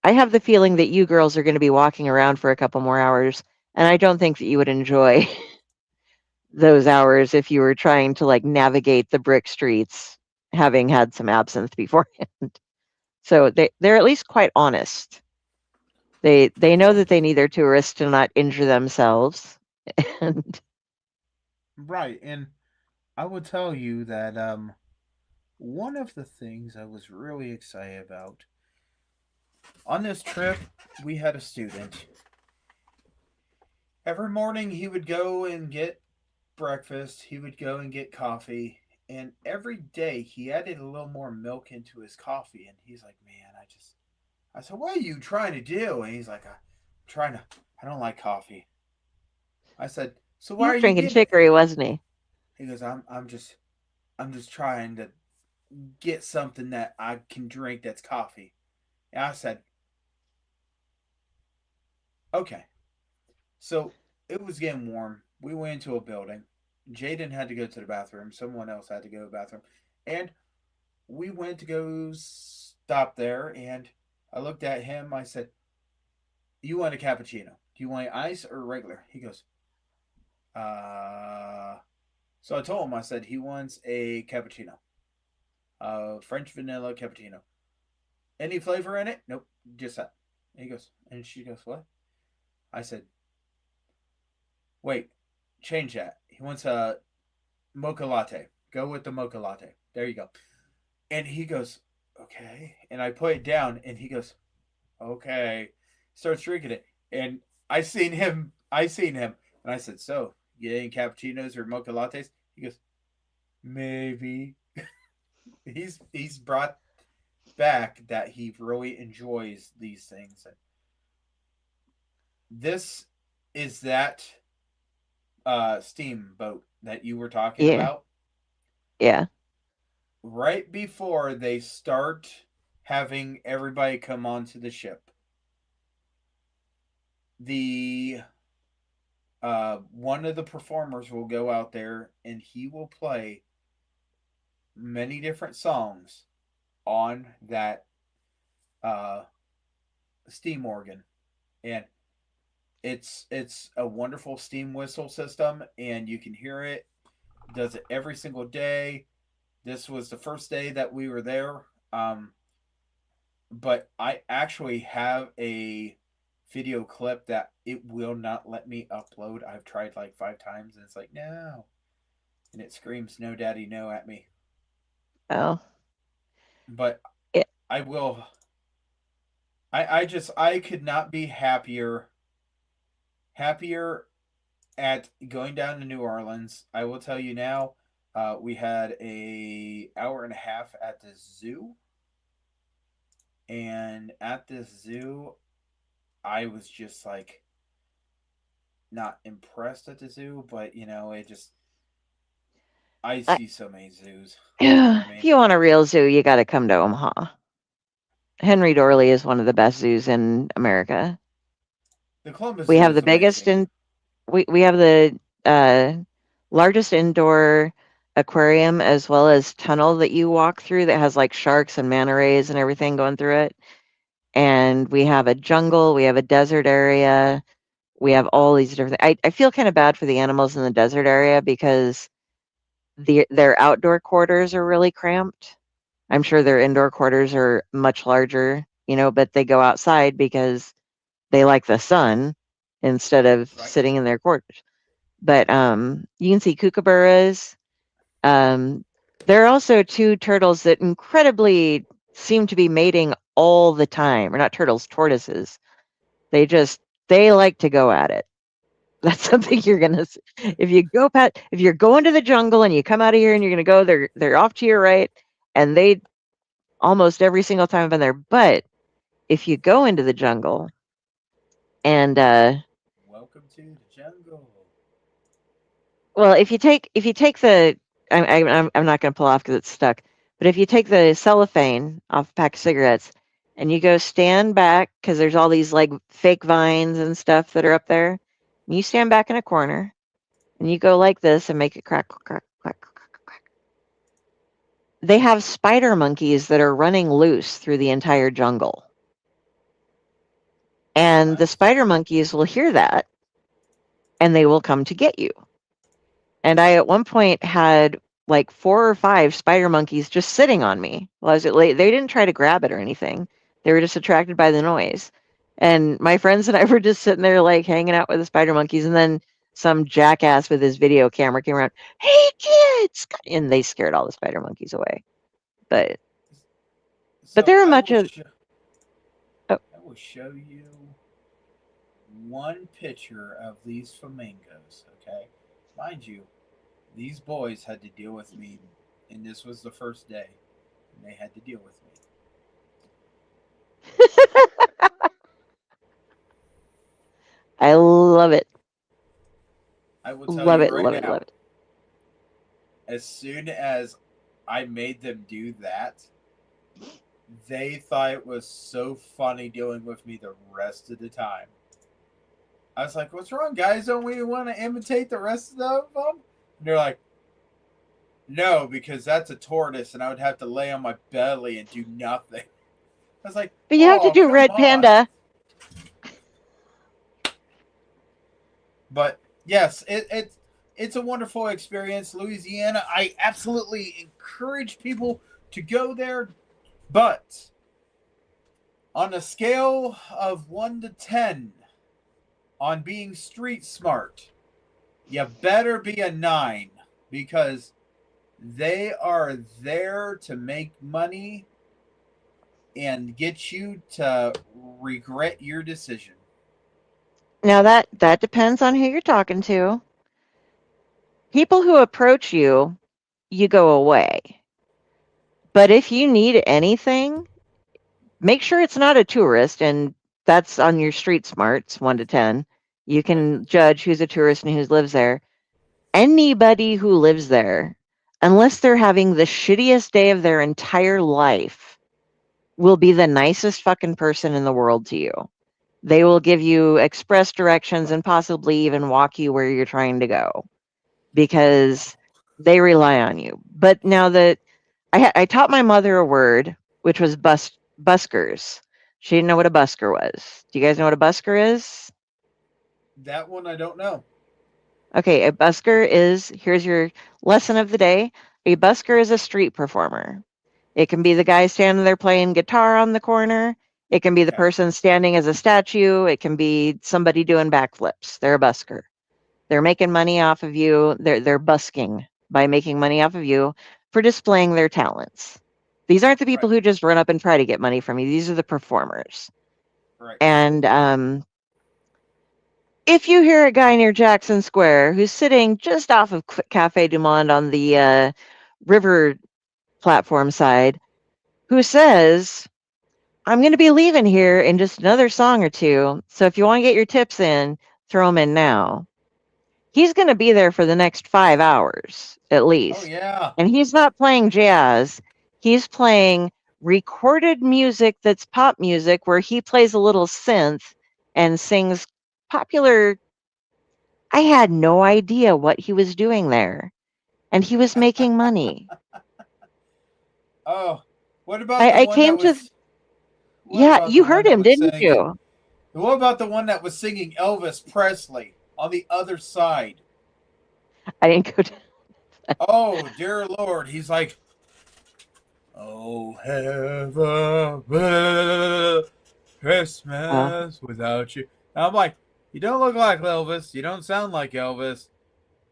I have the feeling that you girls are going to be walking around for a couple more hours, and I don't think that you would enjoy those hours if you were trying to like navigate the brick streets having had some absinthe beforehand. So they're at least quite honest. They know Well, that they need their tourists to not injure themselves. And right. And I will tell you that one of the things I was really excited about on this trip, we had a student. Every morning he would go and get breakfast, he would go and get coffee, and every day he added a little more milk into his coffee. And he's like, man, I said, what are you trying to do? And he's like, I'm trying to, I don't like coffee. I said, so he why are was you drinking getting it? chicory, wasn't he? He goes, I'm just trying to get something that I can drink that's coffee. And I said, okay. So it was getting warm. We went into a building. Jaden had to go to the bathroom. Someone else had to go to the bathroom. And we went to go stop there. And I looked at him. I said, you want a cappuccino? Do you want ice or regular? He goes, uh. So I told him, I said, he wants a cappuccino, French vanilla cappuccino. Any flavor in it? Nope, just that. And he goes, and she goes, what? I said, wait, change that. He wants a mocha latte. Go with the mocha latte. There you go. And he goes, okay. And I put it down, and he goes, okay. Starts drinking it, and I seen him, and I said, so you get any cappuccinos or mocha lattes? He goes, maybe. He's brought back that he really enjoys these things. This is that steamboat that you were talking Yeah, about. yeah, Right before they start having everybody come onto the ship, the one of the performers will go out there and he will play many different songs on that uh, steam organ, and it's a wonderful steam whistle system, and you can hear it. Does it every single day. This was the first day that we were there. Um, but I actually have a video clip that it will not let me upload. I've tried like 5 times and it's like, no. And it screams, no, daddy, no at me. Oh, But it, I will. I could not be happier at going down to New Orleans. I will tell you now, we had a hour and a half at the zoo, and at this zoo, I was just like not impressed at the zoo, but it just I I, see so many zoos. You know what I if mean? you want a real zoo, you got to come to Omaha. Henry Dorley is one of the best zoos in America. The Columbus We Zoo have the is biggest amazing. in we have the largest indoor aquarium as well as tunnel that you walk through that has like sharks and manta rays and everything going through it. And we have a jungle, we have a desert area, we have all these different I feel kind of bad for the animals in the desert area because their outdoor quarters are really cramped. I'm sure their indoor quarters are much larger, but they go outside because they like the sun instead of Right? sitting in their quarters. But you can see kookaburras. Um, there are also two turtles that incredibly seem to be mating all the time, or not turtles, tortoises. They just they like to go at it. That's something you're gonna see. If you're going to the jungle and you come out of here and you're gonna go, they're off to your right, and they almost every single time I've been there. But if you go into the jungle and Welcome to the jungle. well, if you take the I'm not gonna pull off because it's stuck. But if you take the cellophane off a pack of cigarettes and you go stand back because there's all these like fake vines and stuff that are up there, and you stand back in a corner and you go like this and make it crack, crack, crack, crack, crack. They have spider monkeys that are running loose through the entire jungle. And the Nice. spider monkeys will hear that and they will come to get you. And I at one point had like 4 or 5 spider monkeys just sitting on me while I was late. They didn't try to grab it or anything. They were just attracted by the noise. And my friends and I were just sitting there like hanging out with the spider monkeys. And then some jackass with his video camera came around, "Hey kids!" And they scared all the spider monkeys away. But So they're much of oh, I will show you one picture of these flamingos. Okay, mind you, these boys had to deal with me, and this was the first day, and they had to deal with me. I love it. I will tell Love you it, right love it, love now, it. as soon as I made them do that, they thought it was so funny dealing with me the rest of the time. I was like, "What's wrong, guys? Don't we want to imitate the rest of them?" And they're like, "No, because that's a tortoise, and I would have to lay on my belly and do nothing." I was like, But you have to "Oh, do come Red on!" Panda. But yes, it's a wonderful experience, Louisiana. I absolutely encourage people to go there, but on a scale of 1 to 10 on being street smart, you better be a 9 because they are there to make money and get you to regret your decision. Now that depends on who you're talking to. People who approach you, you go away. But if you need anything, make sure it's not a tourist, and that's on your street smarts, 1 to 10. You Right. can judge who's a tourist and who lives there. Anybody who lives there, unless they're having the shittiest day of their entire life, will be the nicest fucking person in the world to you. They will give you express directions and possibly even walk you where you're trying to go because they rely on you. But now that I taught my mother a word, which was buskers. She didn't know what a busker was. Do you guys know what a busker is? That one I don't know. Okay, a busker is here's your lesson of the day. A busker is a street performer. It can be the guy standing there playing guitar on the corner. It can be the Okay. person standing as a statue. It can be somebody doing backflips. They're a busker. They're making money off of you. They're busking by making money off of you for displaying their talents. These aren't the people Right. who just run up and try to get money from you. These are the performers. Right. And if you hear a guy near Jackson Square who's sitting just off of Cafe Du Monde on the river platform side, who says, I'm going to be leaving here in just another song or two, so if you want to get your tips in, throw them in now. He's going to be there for the next 5 hours, at Oh least. yeah. And he's not playing jazz. He's playing recorded music that's pop music where he plays a little synth and sings popular. I had no idea what he was doing there. And he was making money. Oh, what about the I one that came to, was? What yeah, about you the one heard that him, was didn't singing? you? What about the one that was singing Elvis Presley on the other side? I didn't go to, Oh dear Lord, he's like, oh have a uh, Christmas without you. And I'm like, you don't look like Elvis. You don't sound like Elvis.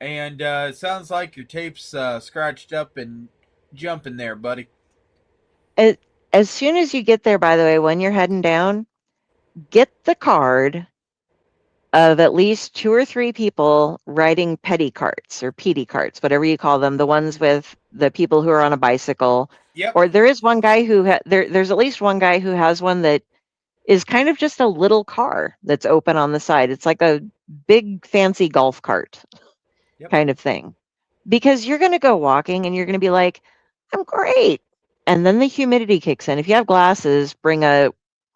And it sounds like your tape's scratched up and jumping there, buddy. it, as soon as you get there, by the way, when you're heading down, get the card of at least 2 or 3 people riding petty carts or PD carts, whatever you call them, the ones with the people who are on a bicycle. Yep. Or there is one guy who there's at least one guy who has one that is kind of just a little car that's open on the side. It's like a big fancy golf cart Yep. kind of thing. Because you're going to go walking and you're going to be like, I'm great. And then the humidity kicks in. If you have glasses, bring a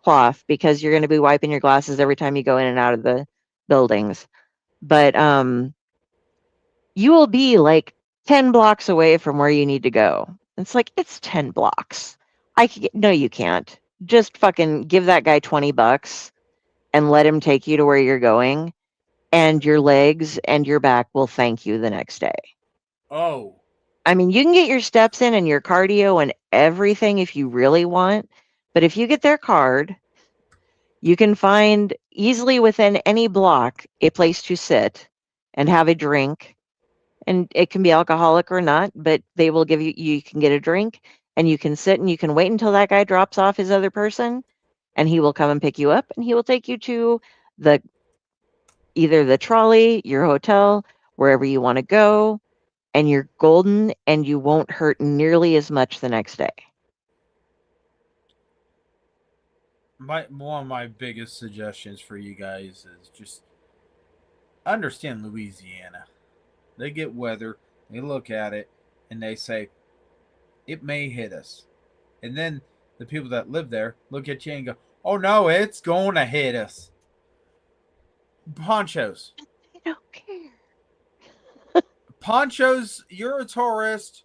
cloth because you're going to be wiping your glasses every time you go in and out of the buildings. But you will be like 10 blocks away from where you need to go. It's like, it's 10 blocks. No, you can't. Just fucking give that guy $20 and let him take you to where you're going, and your legs and your back will thank you the next day. Oh. I mean, you can get your steps in and your cardio and everything if you really want, but if you get their card, you can find easily within any block a place to sit and have a drink. And it can be alcoholic or not, but they will give you can get a drink and you can sit and you can wait until that guy drops off his other person and he will come and pick you up and he will take you to the either the trolley, your hotel, wherever you want to go, and you're golden and you won't hurt nearly as much the next day. One of my biggest suggestions for you guys is just understand Louisiana. They get weather, they look at it, and they say, it may hit us. And then the people that live there look at you and go, oh no, it's going to hit us. Ponchos. I don't care. Ponchos, you're a tourist.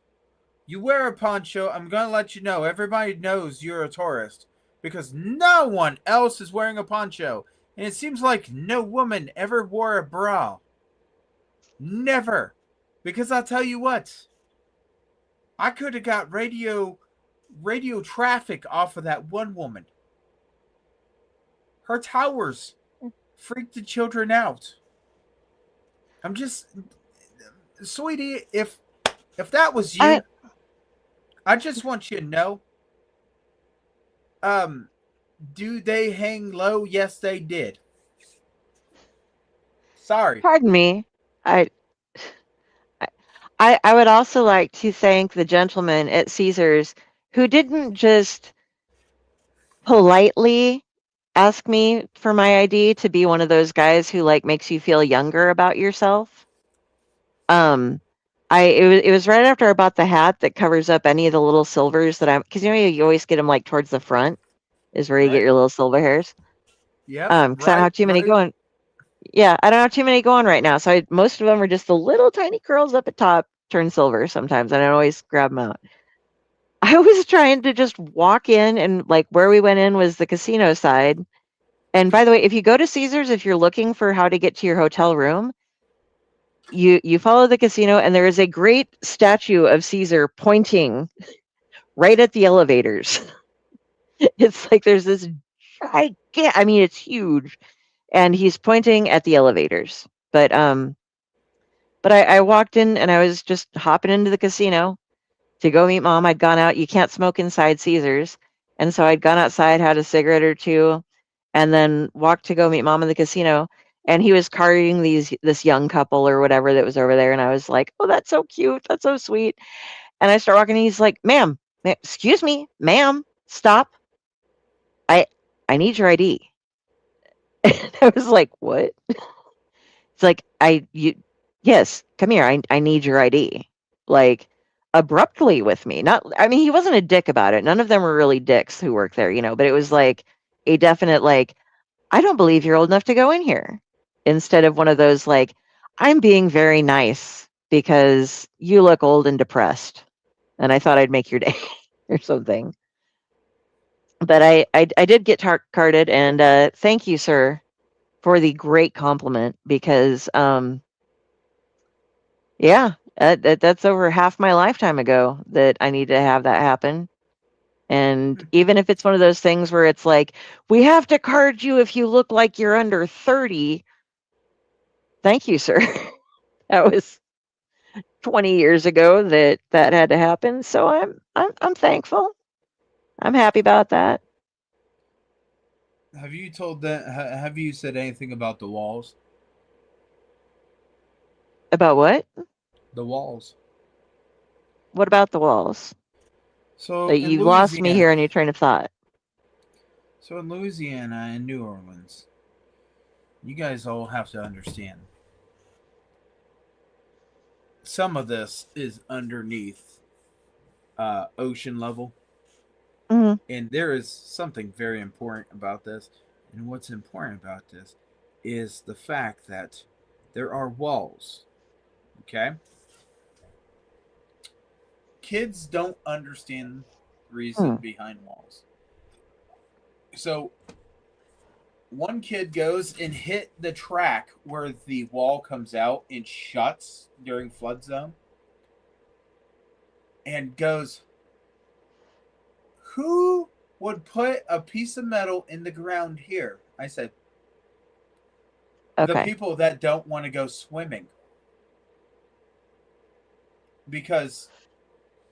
You wear a poncho. I'm going to let you know. Everybody knows you're a tourist because no one else is wearing a poncho. And it seems like no woman ever wore a bra. Never. Because I'll tell you what, I could have got radio traffic off of that one woman. Her towers freaked the children out. I'm just, sweetie, if that was you, I just want you to know, do they hang low? Yes, they did. Sorry. Pardon me. I I would also like to thank the gentleman at Caesars who didn't just politely ask me for my ID to be one of those guys who like makes you feel younger about yourself. It was right after I bought the hat that covers up any of the little silvers that I'm because you always get them like towards the front is where you get Right. your little silver hairs. Yep. Because I don't have too many going. Yeah, I don't have too many going right now. So most of them are just the little tiny curls up at top turn silver sometimes, and I always grab them out. I was trying to just walk in and like where we went in was the casino side. And by the way, if you go to Caesars, if you're looking for how to get to your hotel room, you follow the casino and there is a great statue of Caesar pointing right at the elevators. It's like there's this gigantic, I mean, it's huge, and he's pointing at the elevators. But I walked in and I was just hopping into the casino to go meet mom. I'd gone out. You can't smoke inside Caesars, and so I'd gone outside, had a cigarette or two, and then walked to go meet mom in the casino. And he was carting this young couple or whatever that was over there, and I was like, "Oh, that's so cute. That's so sweet." And I start walking, and he's like, excuse me, ma'am, stop. I I need your ID." And I was like, "What?" It's like, yes, come here. I need your ID. Like, abruptly with me. Not, I mean, he wasn't a dick about it. None of them were really dicks who work there, but it was like a definite, like, I don't believe you're old enough to go in here. Instead of one of those, like, I'm being very nice because you look old and depressed. And I thought I'd make your day or something. But I did get carded, and thank you, sir, for the great compliment because yeah, that's over half my lifetime ago that I need to have that happen. And even if it's one of those things where it's like, we have to card you if you look like you're under 30. Thank you, sir. That was 20 years ago that had to happen. So I'm thankful. I'm happy about that. Have you told them? Have you said anything about the walls? About what? The walls. What about the walls? So That in you lost me Louisiana. here on your train of thought. So in Louisiana and New Orleans, you guys all have to understand. Some of this is underneath ocean level, Mhm. and there is something very important about this. And what's important about this is the fact that there are walls. Okay, kids don't understand the reason Hmm. behind walls. So one kid goes and hit the track where the wall comes out and shuts during flood zone and goes, who would put a piece of metal in the ground here? I said, the Okay. people that don't want to go swimming. Because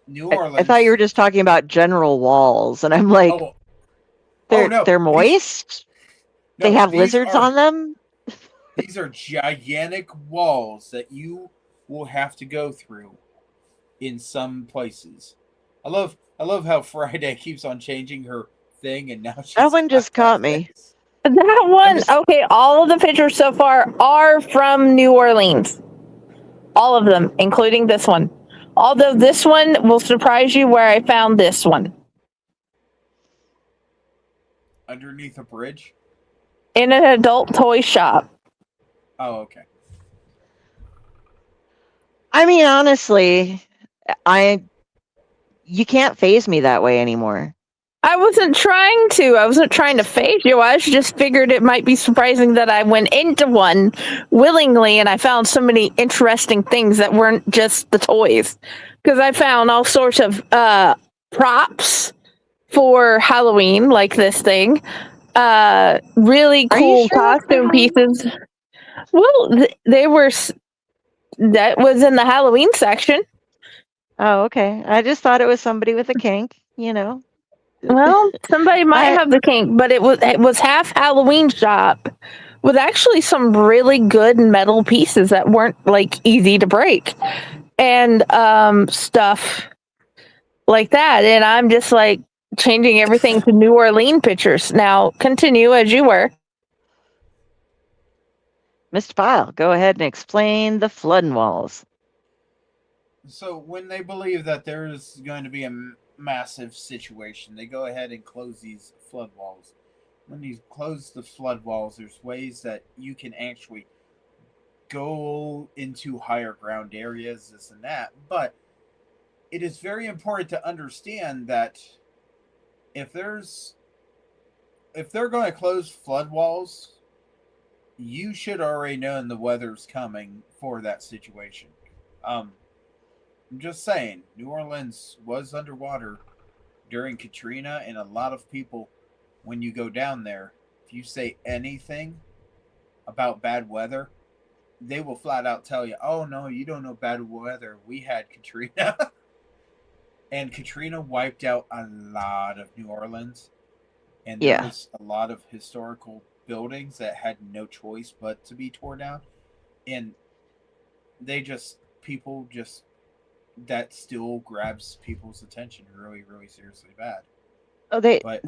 New I thought you were Orleans. just talking about general walls, and I'm like, Oh, oh they're no. they're moist. They No, have lizards on them. these are gigantic walls that you will have to go through in some places. I love how Friday keeps on changing her thing and now That she's one got just that caught me. face. That I'm one, just okay, all of the pictures so far are from New Orleans. All of them, including this one. Although this one will surprise you where I found this one. underneath a bridge. In an adult toy shop. Oh, okay. I mean, honestly, I you can't phase me that way anymore. I wasn't trying to. I wasn't trying to phase you. I just figured it might be surprising that I went into one willingly and I found so many interesting things that weren't just the toys. Because I found all sorts of props for Halloween, like this thing. Really Are you cool sure that's for costume Halloween? pieces. Well, they were. That was in the Halloween section. Oh, okay. I just thought it was somebody with a kink. Well, somebody might I have the kink, but it was half Halloween shop with actually some really good metal pieces that weren't like easy to break and stuff like that. And I'm just like changing everything to New Orleans pictures. Now continue as you were. Mr. Pyle, go ahead and explain the flooding walls. So when they believe that there is going to be a massive situation, they go ahead and close these flood walls. When you close the flood walls, there's ways that you can actually go into higher ground areas, this and that. But it is very important to understand that if there's if they're going to close flood walls, you should already know the weather's coming for that situation. I'm just saying, New Orleans was underwater during Katrina, and a lot of people, when you go down there, if you say anything about bad weather, they will flat out tell you, "Oh no, you don't know bad weather. We had Katrina." And Katrina wiped out a lot of New Orleans, and there Yeah. was a lot of historical buildings that had no choice but to be torn down, and people just that still grabs people's attention really, really seriously bad. Oh, But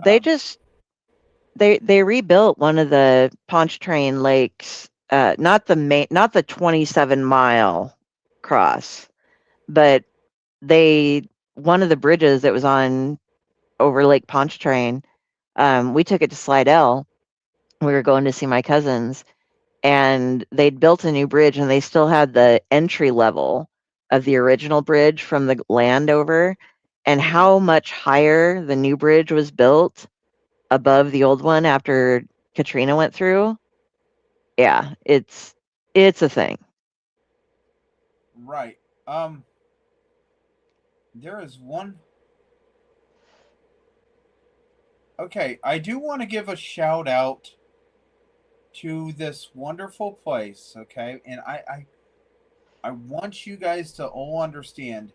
they rebuilt one of the Pontchartrain lakes, not the 27-mile cross, but one of the bridges that was on over Lake Pontchartrain. We took it to Slidell. We were going to see my cousins, and they'd built a new bridge, and they still had the entry level of the original bridge from the land over, and how much higher the new bridge was built above the old one after Katrina went through. Yeah, it's a thing. right, there is one. Okay, I do want to give a shout out to this wonderful place. Okay, and I want you guys to all understand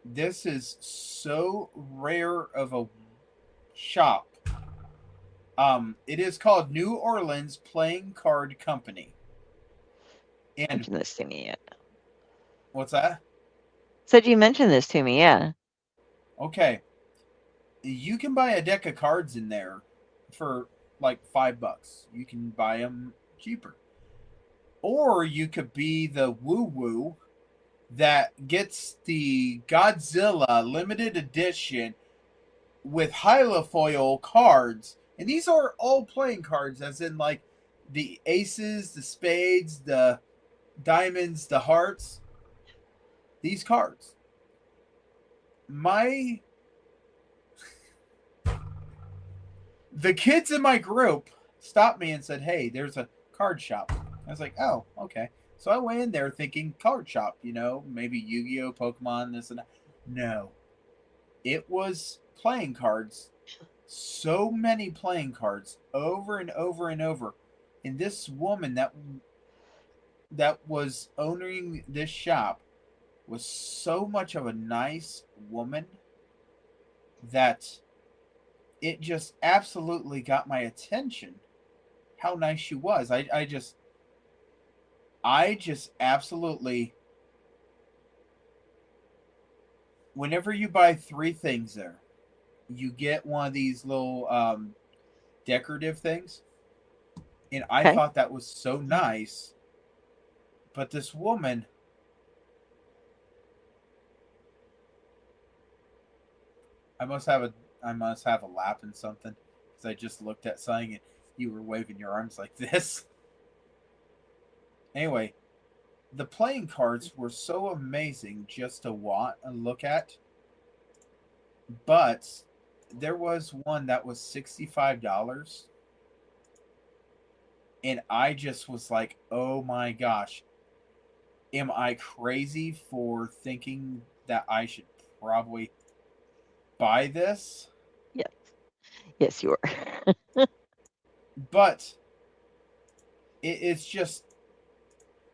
this is so rare of a shop. It is called New Orleans Playing Card Company. And Mention this to me, yeah. what's that? Said you mentioned this to me, yeah. Okay, you can buy a deck of cards in there for like $5. You can buy them cheaper, or you could be the woo woo that gets the Godzilla limited edition with holofoil cards, and these are all playing cards, as in like the aces, the spades, the diamonds, the hearts. These cards. The kids in my group stopped me and said, "Hey, there's a card shop." I was like, "Oh, okay." So I went in there thinking card shop, maybe Yu-Gi-Oh, Pokemon, this and that. No, it was playing cards. So many playing cards over and over and over. And this woman that was owning this shop was so much of a nice woman that it just absolutely got my attention how nice she was. I just absolutely, whenever you buy 3 things there, you get one of these little decorative things, and I Okay. thought that was so nice. But this woman, I must have a lap in something, because I just looked at something and you were waving your arms like this. Anyway, the playing cards were so amazing just to look at, but there was one that was $65, and I just was like, "Oh my gosh, am I crazy for thinking that I should probably buy this?" Yes. Yes, you are. But it's just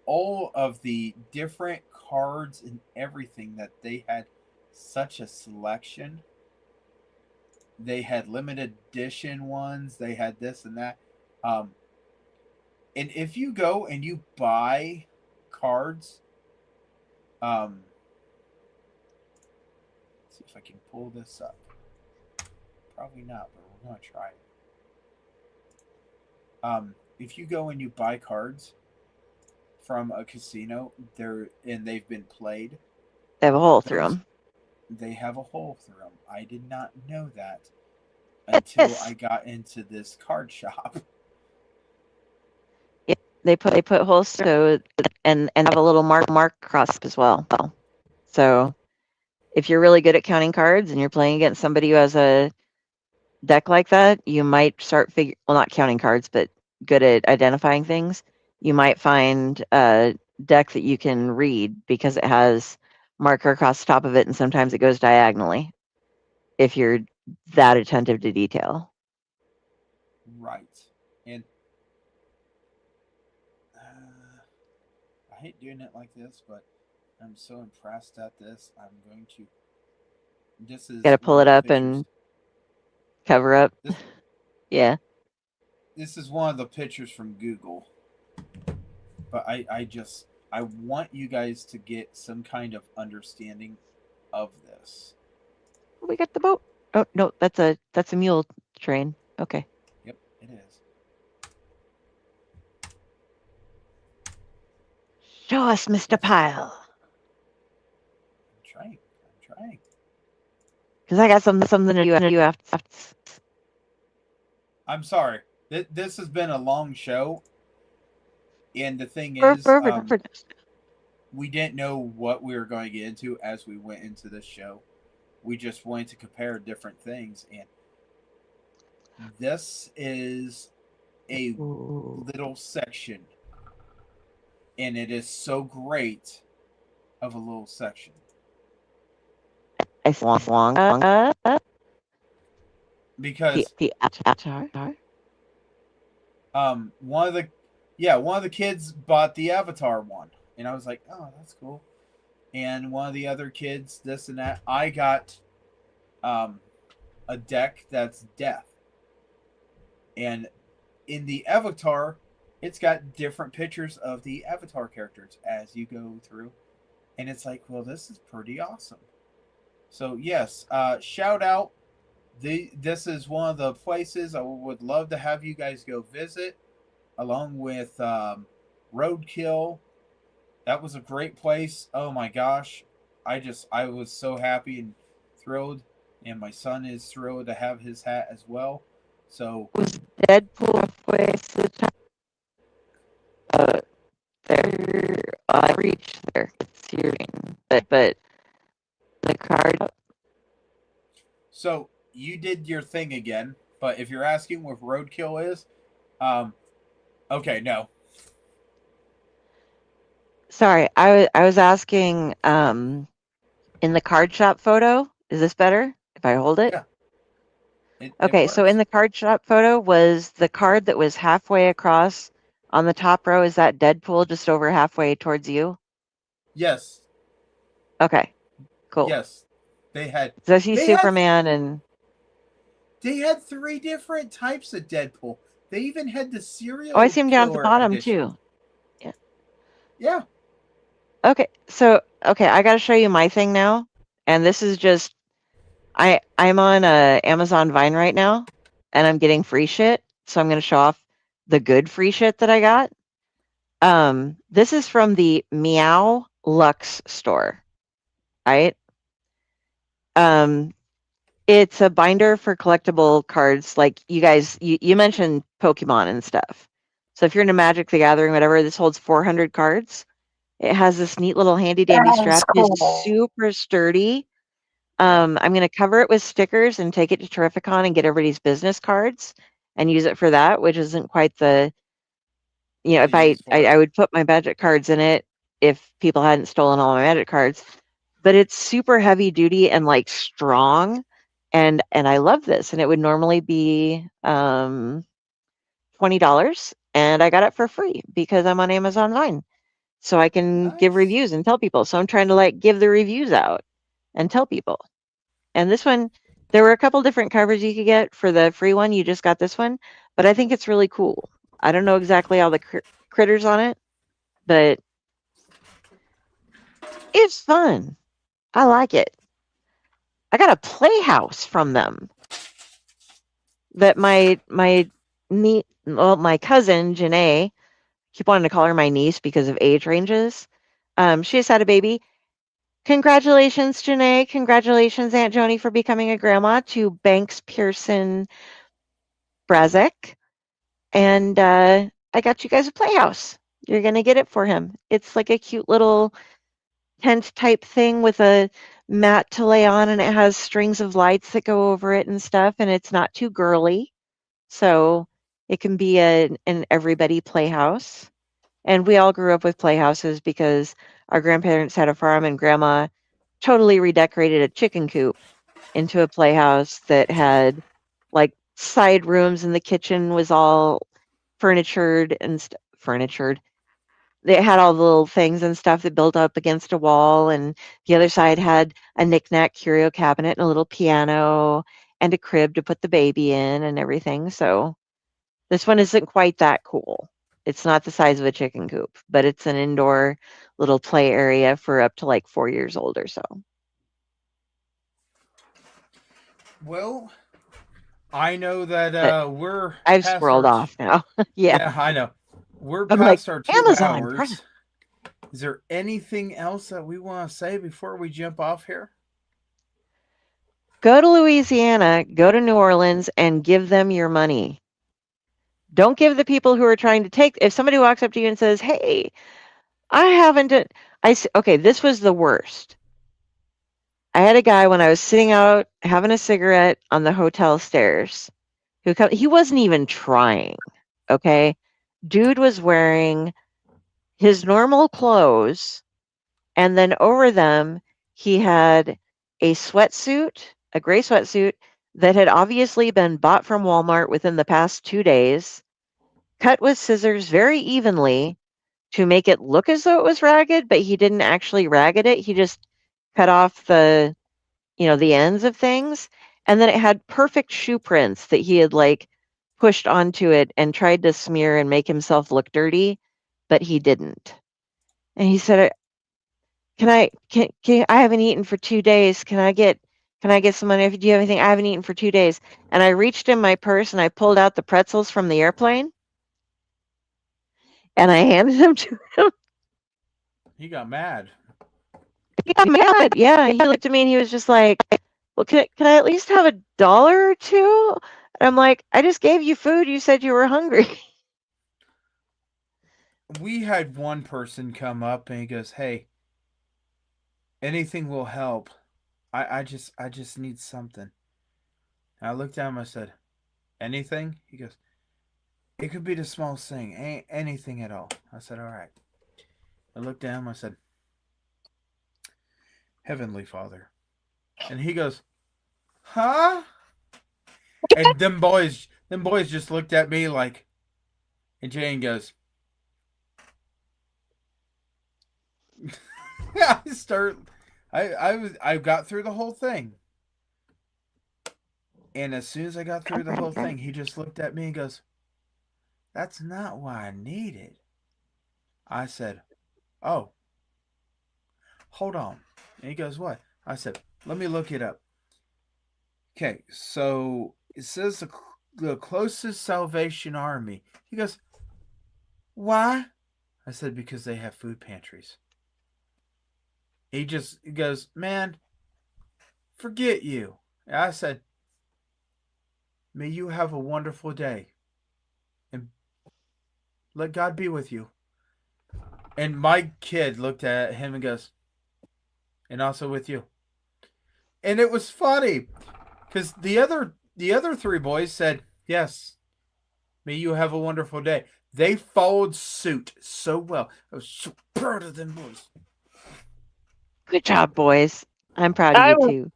all of the different cards and everything that they had, such a selection. They had limited edition ones, they had this and that. And if you go and you buy cards, let's see if I can pull this up. Probably not, but we're gonna try it. If you go and you buy cards from a casino, they've been played, They have a hole through them. they have a hole through them. I did not know that until I got into this card shop. Yeah, they put holes so and have a little mark across as well. So if you're really good at counting cards and you're playing against somebody who has a deck like that, you might start not counting cards, but good at identifying things. You might find a deck that you can read because it has marker across the top of it, and sometimes it goes diagonally if you're that attentive to detail. Right. And I hate doing it like this, but I'm so impressed at this. I'm going to. This is Got to pull one it of the up pictures. and cover up. This Yeah. this is one of the pictures from Google. But I want you guys to get some kind of understanding of this. We got the boat. Oh no, that's a mule train. Okay. Yep, it is. Show us, Mr. Yes. Pyle. I'm trying. I'm trying. Because I got something to you have to. I'm sorry. This has been a long show, and the thing is, Perfect. we didn't know what we were going to get into as we went into this show. We just wanted to compare different things, and this is a little section, and it is so great of a little section. I long. Because The avatar. one of the kids bought the Avatar one, and I was like, oh, that's cool. And one of the other kids, this and that. I got a deck that's Death, and in the Avatar, it's got different pictures of the Avatar characters as you go through, and it's like, well, this is pretty awesome. So yes, shout out. This is one of the places I would love to have you guys go visit, along with Roadkill. That was a great place. Oh my gosh, I was so happy and thrilled, and my son is thrilled to have his hat as well. So Was Deadpool halfway to the top? There, I reached there. It's hearing, but the card. so you did your thing again, but if you're asking what Roadkill is, okay, no. Sorry, I was asking. In the card shop photo, is this better if I hold it? Yeah. It Okay, so in works. the card shop photo was the card that was halfway across on the top row. Is that Deadpool just over halfway towards you? Yes. Okay, cool. Yes. They had So I see they had Superman and they had 3 different types of Deadpool. They even had the I serial see him down at the killer bottom edition. too. Yeah. Yeah. Okay, so I got to show you my thing now, and this is just I'm on Amazon Vine right now, and I'm getting free shit. So I'm going to show off the good free shit that I got. This is from the Meow Lux store, right? It's a binder for collectible cards. Like you guys, you mentioned Pokemon and stuff. So if you're into Magic the Gathering, whatever, this holds 400 cards. It has this neat little handy dandy strap. It is super sturdy. I'm going to cover it with stickers and take it to Terrificon and get everybody's business cards and use it for that, which isn't quite the, if The use for it. I would put my Magic cards in it if people hadn't stolen all my Magic cards. But it's super heavy duty and like strong, and I love this. And it would normally be $20, and I got it for free because I'm on Amazon Vine, so I can give Nice. reviews and tell people. So I'm trying to like give the reviews out and tell people. And this one, there were a couple different covers you could get for the free one. You just got this one, but I think it's really cool. I don't know exactly all the critters on it, but it's fun. I like it. I got a playhouse from them that my cousin Janae, keep wanting to call her my niece because of age ranges. She just had a baby. Congratulations, Janae. Congratulations, Aunt Joni, for becoming a grandma, to Banks Pearson Brazek. And I got you guys a playhouse. You're going to get it for him. It's like a cute little tent type thing with a mat to lay on, and it has strings of lights that go over it and stuff, and it's not too girly. So it can be an everybody playhouse. And we all grew up with playhouses because our grandparents had a farm and grandma totally redecorated a chicken coop into a playhouse that had like side rooms, and the kitchen was all furnitured and furnitured. They had all the little things and stuff that built up against a wall, and the other side had a knickknack curio cabinet and a little piano and a crib to put the baby in and everything. So this one isn't quite that cool. It's not the size of a chicken coop, but it's an indoor little play area for up to like 4 years old or so. Well, I know that But we're I've past squirreled our. off now. Yeah. Yeah, I know. We're I'm like, past our 2 Amazon hours. Prime. Is there anything else that we want to say before we jump off here? Go to Louisiana, go to New Orleans, and give them your money. Don't give the people who are trying to take. If somebody walks up to you and says, "Hey, I haven't," okay, this was the worst. I had a guy when I was sitting out having a cigarette on the hotel stairs he wasn't even trying. Okay, dude was wearing his normal clothes, and then over them he had a sweatsuit, a gray sweatsuit that had obviously been bought from Walmart within the past 2 days, cut with scissors very evenly to make it look as though it was ragged, but he didn't actually ragged it. He just cut off the ends of things. And then it had perfect shoe prints that he had like pushed onto it and tried to smear and make himself look dirty, but he didn't. And he said, I haven't eaten for 2 days. Can I get some money? Do you have anything? I haven't eaten for 2 days. And I reached in my purse and I pulled out the pretzels from the airplane and I handed them to him. He got mad. He got mad. Yeah, he looked at me and he was just like, "Well, can I at least have $1 or 2?" And I'm like, "I just gave you food. You said you were hungry." We had one person come up and he goes, "Hey, anything will help. I just need something." And I looked at him. I said, "Anything?" He goes, "It could be the smallest thing. Anything at all." I said, "All right." I looked at him. I said, "Heavenly Father," and he goes, "Huh?" And them boys just looked at me like, and Jane goes, I start, I got through the whole thing, and as soon as I got through the whole thing, he just looked at me and goes, "That's not what I needed." I said, "Oh, hold on." And he goes, "What?" I said, "Let me look it up." Okay, so it says the closest Salvation Army. He goes, "Why?" I said, "Because they have food pantries." He goes, "Man, forget you." And I said, "May you have a wonderful day, and let God be with you." And my kid looked at him and goes, "And also with you." And it was funny because the other 3 boys said, "Yes, may you have a wonderful day." They followed suit so well. I was so proud of them boys. Good job, boys. I'm proud of I you too.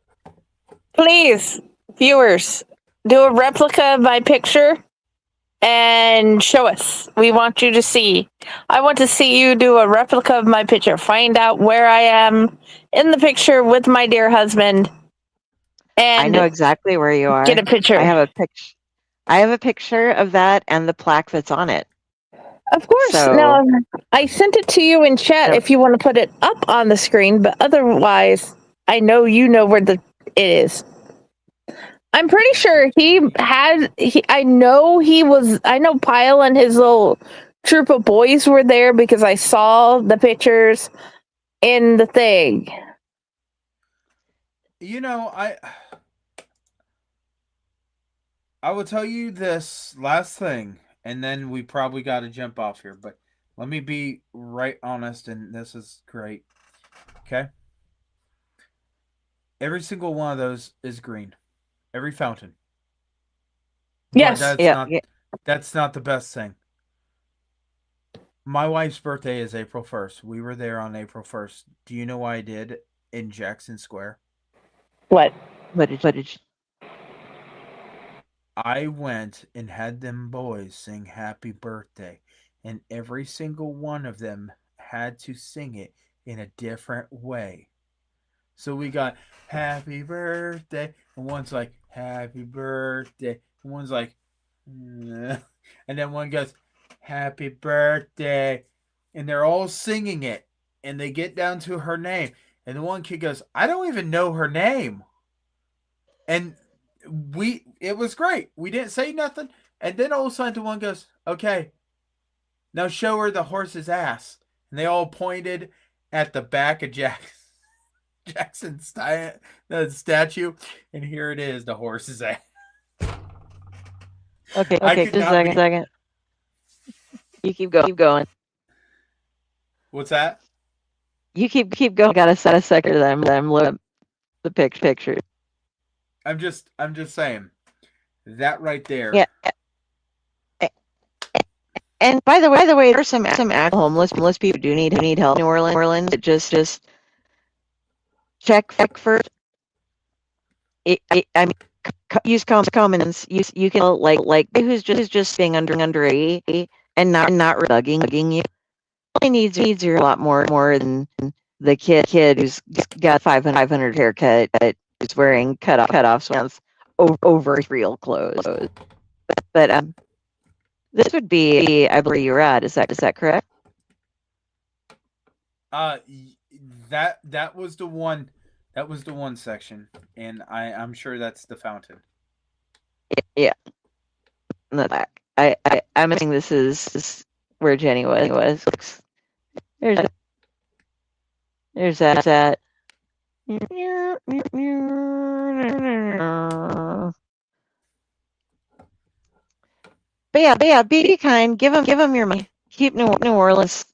Please, viewers, do a replica of my picture and show us. We want you to see. I want to see you do a replica of my picture. Find out where I am in the picture with my dear husband I know and exactly where you get are. a picture. I have a picture. I have a picture of that and the plaque that's on it. Of course. So, Now, I sent it to you in chat Yep. if you want to put it up on the screen, but otherwise, I know you know where it is. I'm pretty sure I know Pyle and his little troop of boys were there because I saw the pictures in the thing. You know, I will tell you this last thing, and then we probably got to jump off here. But let me be right honest, and this is great. Okay, every single one of those is green. Every fountain. But Yes. that's not the best thing. My wife's birthday is April 1st. We were there on April 1st. Do you know what I did in Jackson Square? What? What did you? I went and had them boys sing happy birthday, and every single one of them had to sing it in a different way. So we got happy birthday, and one's like happy birthday, and one's like, "Nah." And then one goes happy birthday, and they're all singing it, and they get down to her name, and the one kid goes, I don't even know her name, and it was great. We didn't say nothing, and then all of a sudden the one goes, okay, now show her the horse's ass, and they all pointed at the back of Jackson's the statue, and here it is, the horse's ass. Okay, I okay, could just not a be. second. You keep going. What's that? You keep going. I got a second that I'm looking the picture. I'm just saying that right Yeah. there. And by the way, there's some actual homeless people who do need help in New Orleans. Just check first. I mean, use common sense. You can like who's just being under 80 and not really bugging you. Only needs you a lot more than the kid who's got 500 haircut, who's wearing cutoff pants over real clothes. But this would be, I believe you're at. Is that correct? Uh, that was the one. That was the one section, and I'm sure that's the fountain. Yeah. In the back. I'm assuming this is where Jenny was. There's that. But yeah, be kind. Give them your money. Keep New Orleans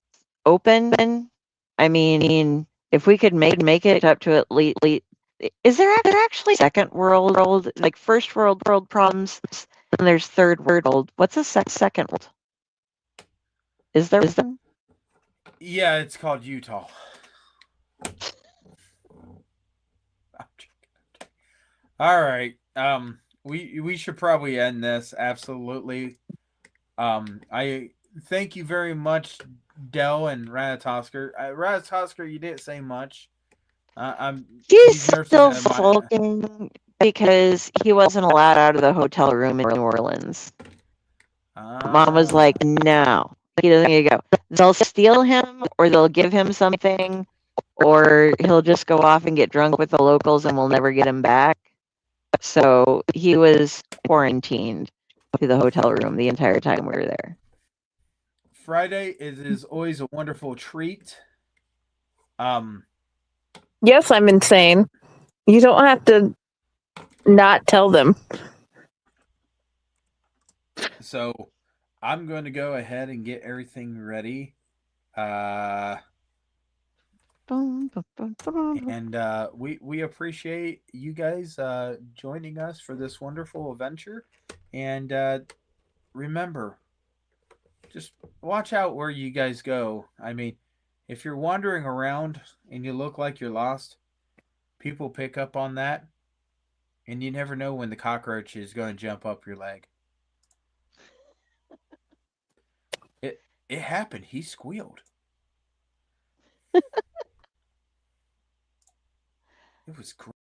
open. I mean, if we could make it up to at least, is there actually second world, like first world problems, and there's third world? What's a second world? Is there? Yeah, it's called Utah. All right. We should probably end this. Absolutely. I thank you very much, Dell and Ratatosker. Ratatosker, you didn't say much. He's He's nursing still a my. sulking because he wasn't allowed out of the hotel room in New Orleans. Mom was like, Ah, no, he doesn't need to go. They'll steal him or they'll give him something or he'll just go off and get drunk with the locals and we'll never get him back. So he was quarantined to the hotel room the entire time we were there. Friday is always a wonderful treat. Um, Yes, I'm insane. You don't have to not tell them. so I'm going to go ahead and get everything ready. Uh, and we appreciate you guys joining us for this wonderful adventure. And remember, just watch out where you guys go. I mean, if you're wandering around and you look like you're lost, people pick up on that, and you never know when the cockroach is going to jump up your leg. It happened. He squealed. It was great.